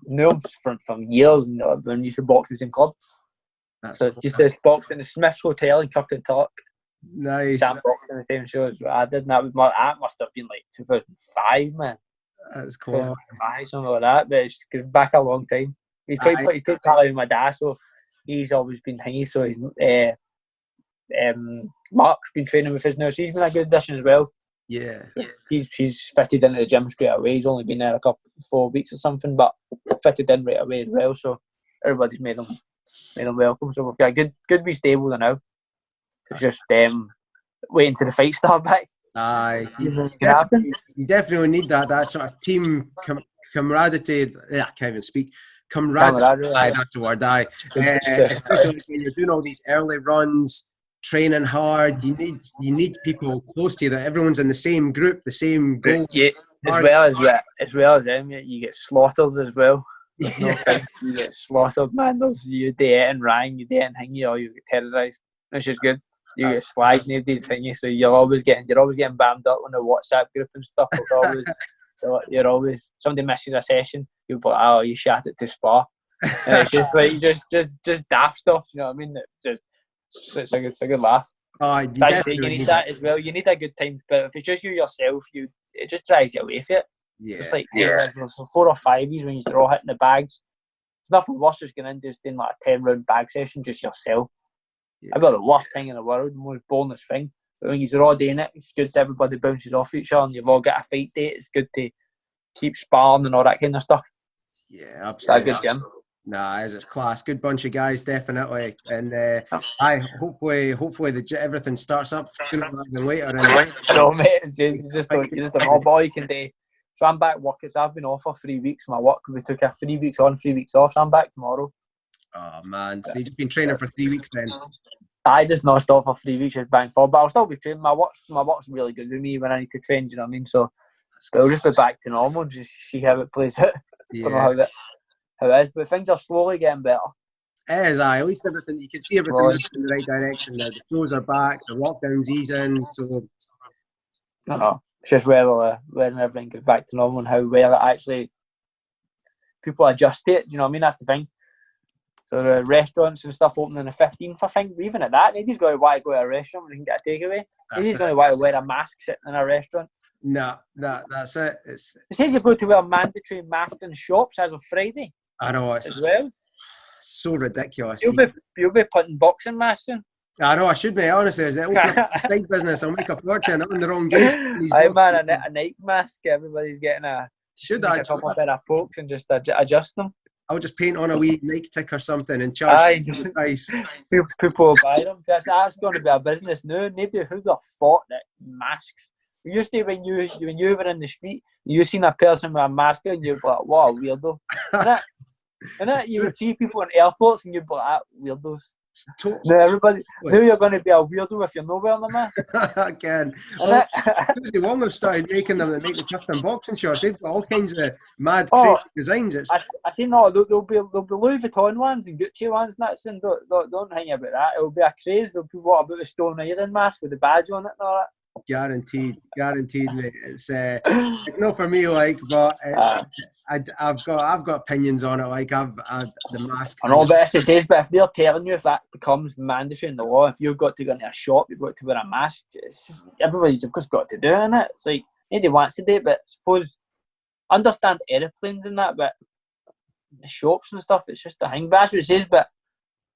knew him from years when we used to box in the same club. So just boxed in the Smith's Hotel in Kirkcaldy. Nice. Sam boxed in the same show as I did. And that must have been like 2005, man. That's cool. Something like that, but it's back a long time. He's quite partly with my dad, so he's always been thingy. So he's Mark's been training with us now, so he's been a good addition as well. Yeah. He's fitted into the gym straight away. He's only been there 4 weeks or something, but fitted in right away as well. So everybody's made him welcome. So we've got a good wee stable now. It's just waiting till the fight start back. You definitely need that sort of team camaraderie. I can't even speak. Camaraderie. That's the word. Especially when you're doing all these early runs, training hard. You need people close to you that everyone's in the same group, the same goal. Yeah, as well as them, you get slaughtered as well. You get slaughtered, man. You dating Ryan, you dating Hingy, or you get terrorised. It's just good. You get slagged, nobody's thingy, so you're always getting bammed up on the WhatsApp group and stuff. So you're always, somebody misses a session, you'll be like, oh, you shat it to spar. And it's just like just daft stuff, you know what I mean? It's a good laugh. Oh, you definitely need that as well. You need a good time, but if it's just you yourself, it just drives you away from it. Yeah. It's like there's 4 or 5 years when you're all hitting the bags. There's nothing worse just going in just doing like a 10-round bag session just yourself. Yeah. I've got the worst thing in the world, the most bonus thing. But when you're all doing it, it's good to everybody bounces off each other and you've all got a fight date. It's good to keep sparring and all that kind of stuff. Yeah, absolutely. It's a good gym. Nah, it's class. Good bunch of guys, definitely. And hopefully everything starts up sooner rather than later. So mate, it's just an all boy you can do. So I'm back working. So I've been off for 3 weeks. My work, we took a 3 weeks on, 3 weeks off. So I'm back tomorrow. Oh man, so you've just been training for 3 weeks then? I just not stop for 3 weeks just bang for, but I'll still be training. My work's really good with me when I need to train. Do you know what I mean? So it'll just be back to normal. Just see how it plays out. Yeah. Don't know how it is, but things are slowly getting better. It is, at least everything, you can see everything moving in the right direction now. The shows are back, the lockdown's easing, so... I know. It's just whether everything goes back to normal and how well it actually... people adjust to it, do you know what I mean? That's the thing. So the restaurants and stuff open on the 15th, I think. Even at that, nobody's going to want to go to a restaurant when they can get a takeaway. Nobody's going to want to wear a mask sitting in a restaurant. No, that's it. It says you're going to wear mandatory masks in shops as of Friday. I know, it's as well. So ridiculous. You'll be putting boxing masks in. I know, I should be, honestly. As the side business, I'll make a fortune. I'm in the wrong game. Aye man, a Nike mask. Everybody's getting a couple of better pokes and just adjust them. I'll just paint on a wee Nike tick or something and charge the price. People will buy them. That's going to be a business now. Nobody who'd have thought that masks. We used to when you were in the street, you seen a person with a mask and you'd be like, what a weirdo. And you would see people in airports and you'd be like, weirdos. Now you're going to be a weirdo if you're not wearing a mask. Again. Susie Wong have started making them that make the custom boxing shorts. They've got all kinds of mad, crazy designs. I see there'll be Louis Vuitton ones and Gucci ones and that's and don't hang about that. It'll be a craze. There'll be what about the Stone Island mask with the badge on it and all that. Guaranteed, mate. It's not for me, like, but I've got opinions on it. Like, the mask. I know, but it says, but if they're telling you if that becomes mandatory in the law, if you've got to go into a shop, you've got to wear a mask. Everybody's of course got to do it, innit? It's like nobody wants to do it, but suppose understand aeroplanes and that, but the shops and stuff, it's just a thing. But that's what it says. But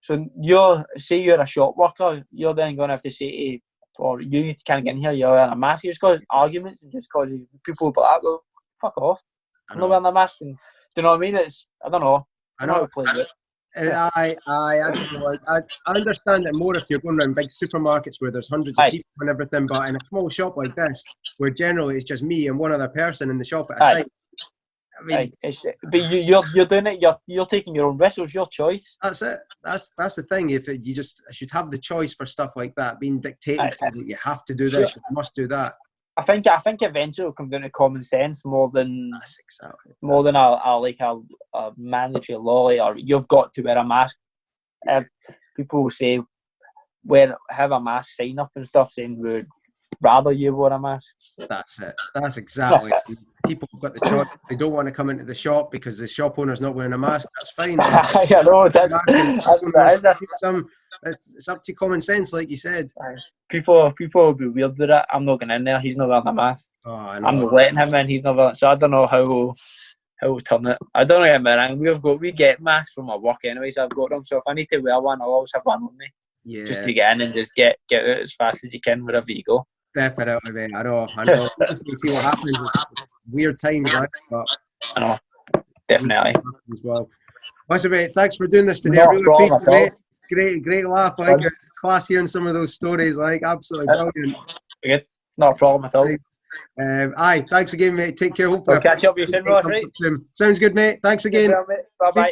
so you're a shop worker, you're then going to have to say to or you need to kind of get in here, you're wearing a mask. You just cause arguments and just causes people will be like, well, fuck off. I'm not wearing a mask. And, do you know what I mean? I don't know. I know how to play it. I understand it more if you're going around big supermarkets where there's hundreds of people and everything, but in a small shop like this, where generally it's just me and one other person in the shop at a time. I mean, but you're doing it. You're taking your own risk. It's your choice. That's it. That's the thing. If you should have the choice for stuff like that, being dictated to that you have to do this, you must do that. I think eventually it'll come down to common sense more than a mandatory law or you've got to wear a mask. If people say have a mask sign up and stuff saying we'd rather you wear a mask. That's it. That's exactly it. People have got the choice. They don't want to come into the shop because the shop owner's not wearing a mask. That's fine. I know. It's up to common sense, like you said. People will be weird with it. I'm not going in there. He's not wearing a mask. Oh, I know. I'm not letting him in. He's not wearing. So I don't know how we'll turn it. I don't know. We get masks from our work anyway, so I've got them. So if I need to wear one, I'll always have one on me. Yeah. Just to get in and just get out as fast as you can wherever you go. Definitely, mate. I know. See what happens. Weird times, but I know. Definitely. As well. Listen, mate, thanks for doing this today. No really problem appreciate it. Great laugh. Like, it's class hearing some of those stories. Like, absolutely brilliant. Good. No problem at all. Thanks again, mate. Take care. Hopefully I'll catch up with you soon, Ross, right? Sounds good, mate. Thanks again. Bye bye.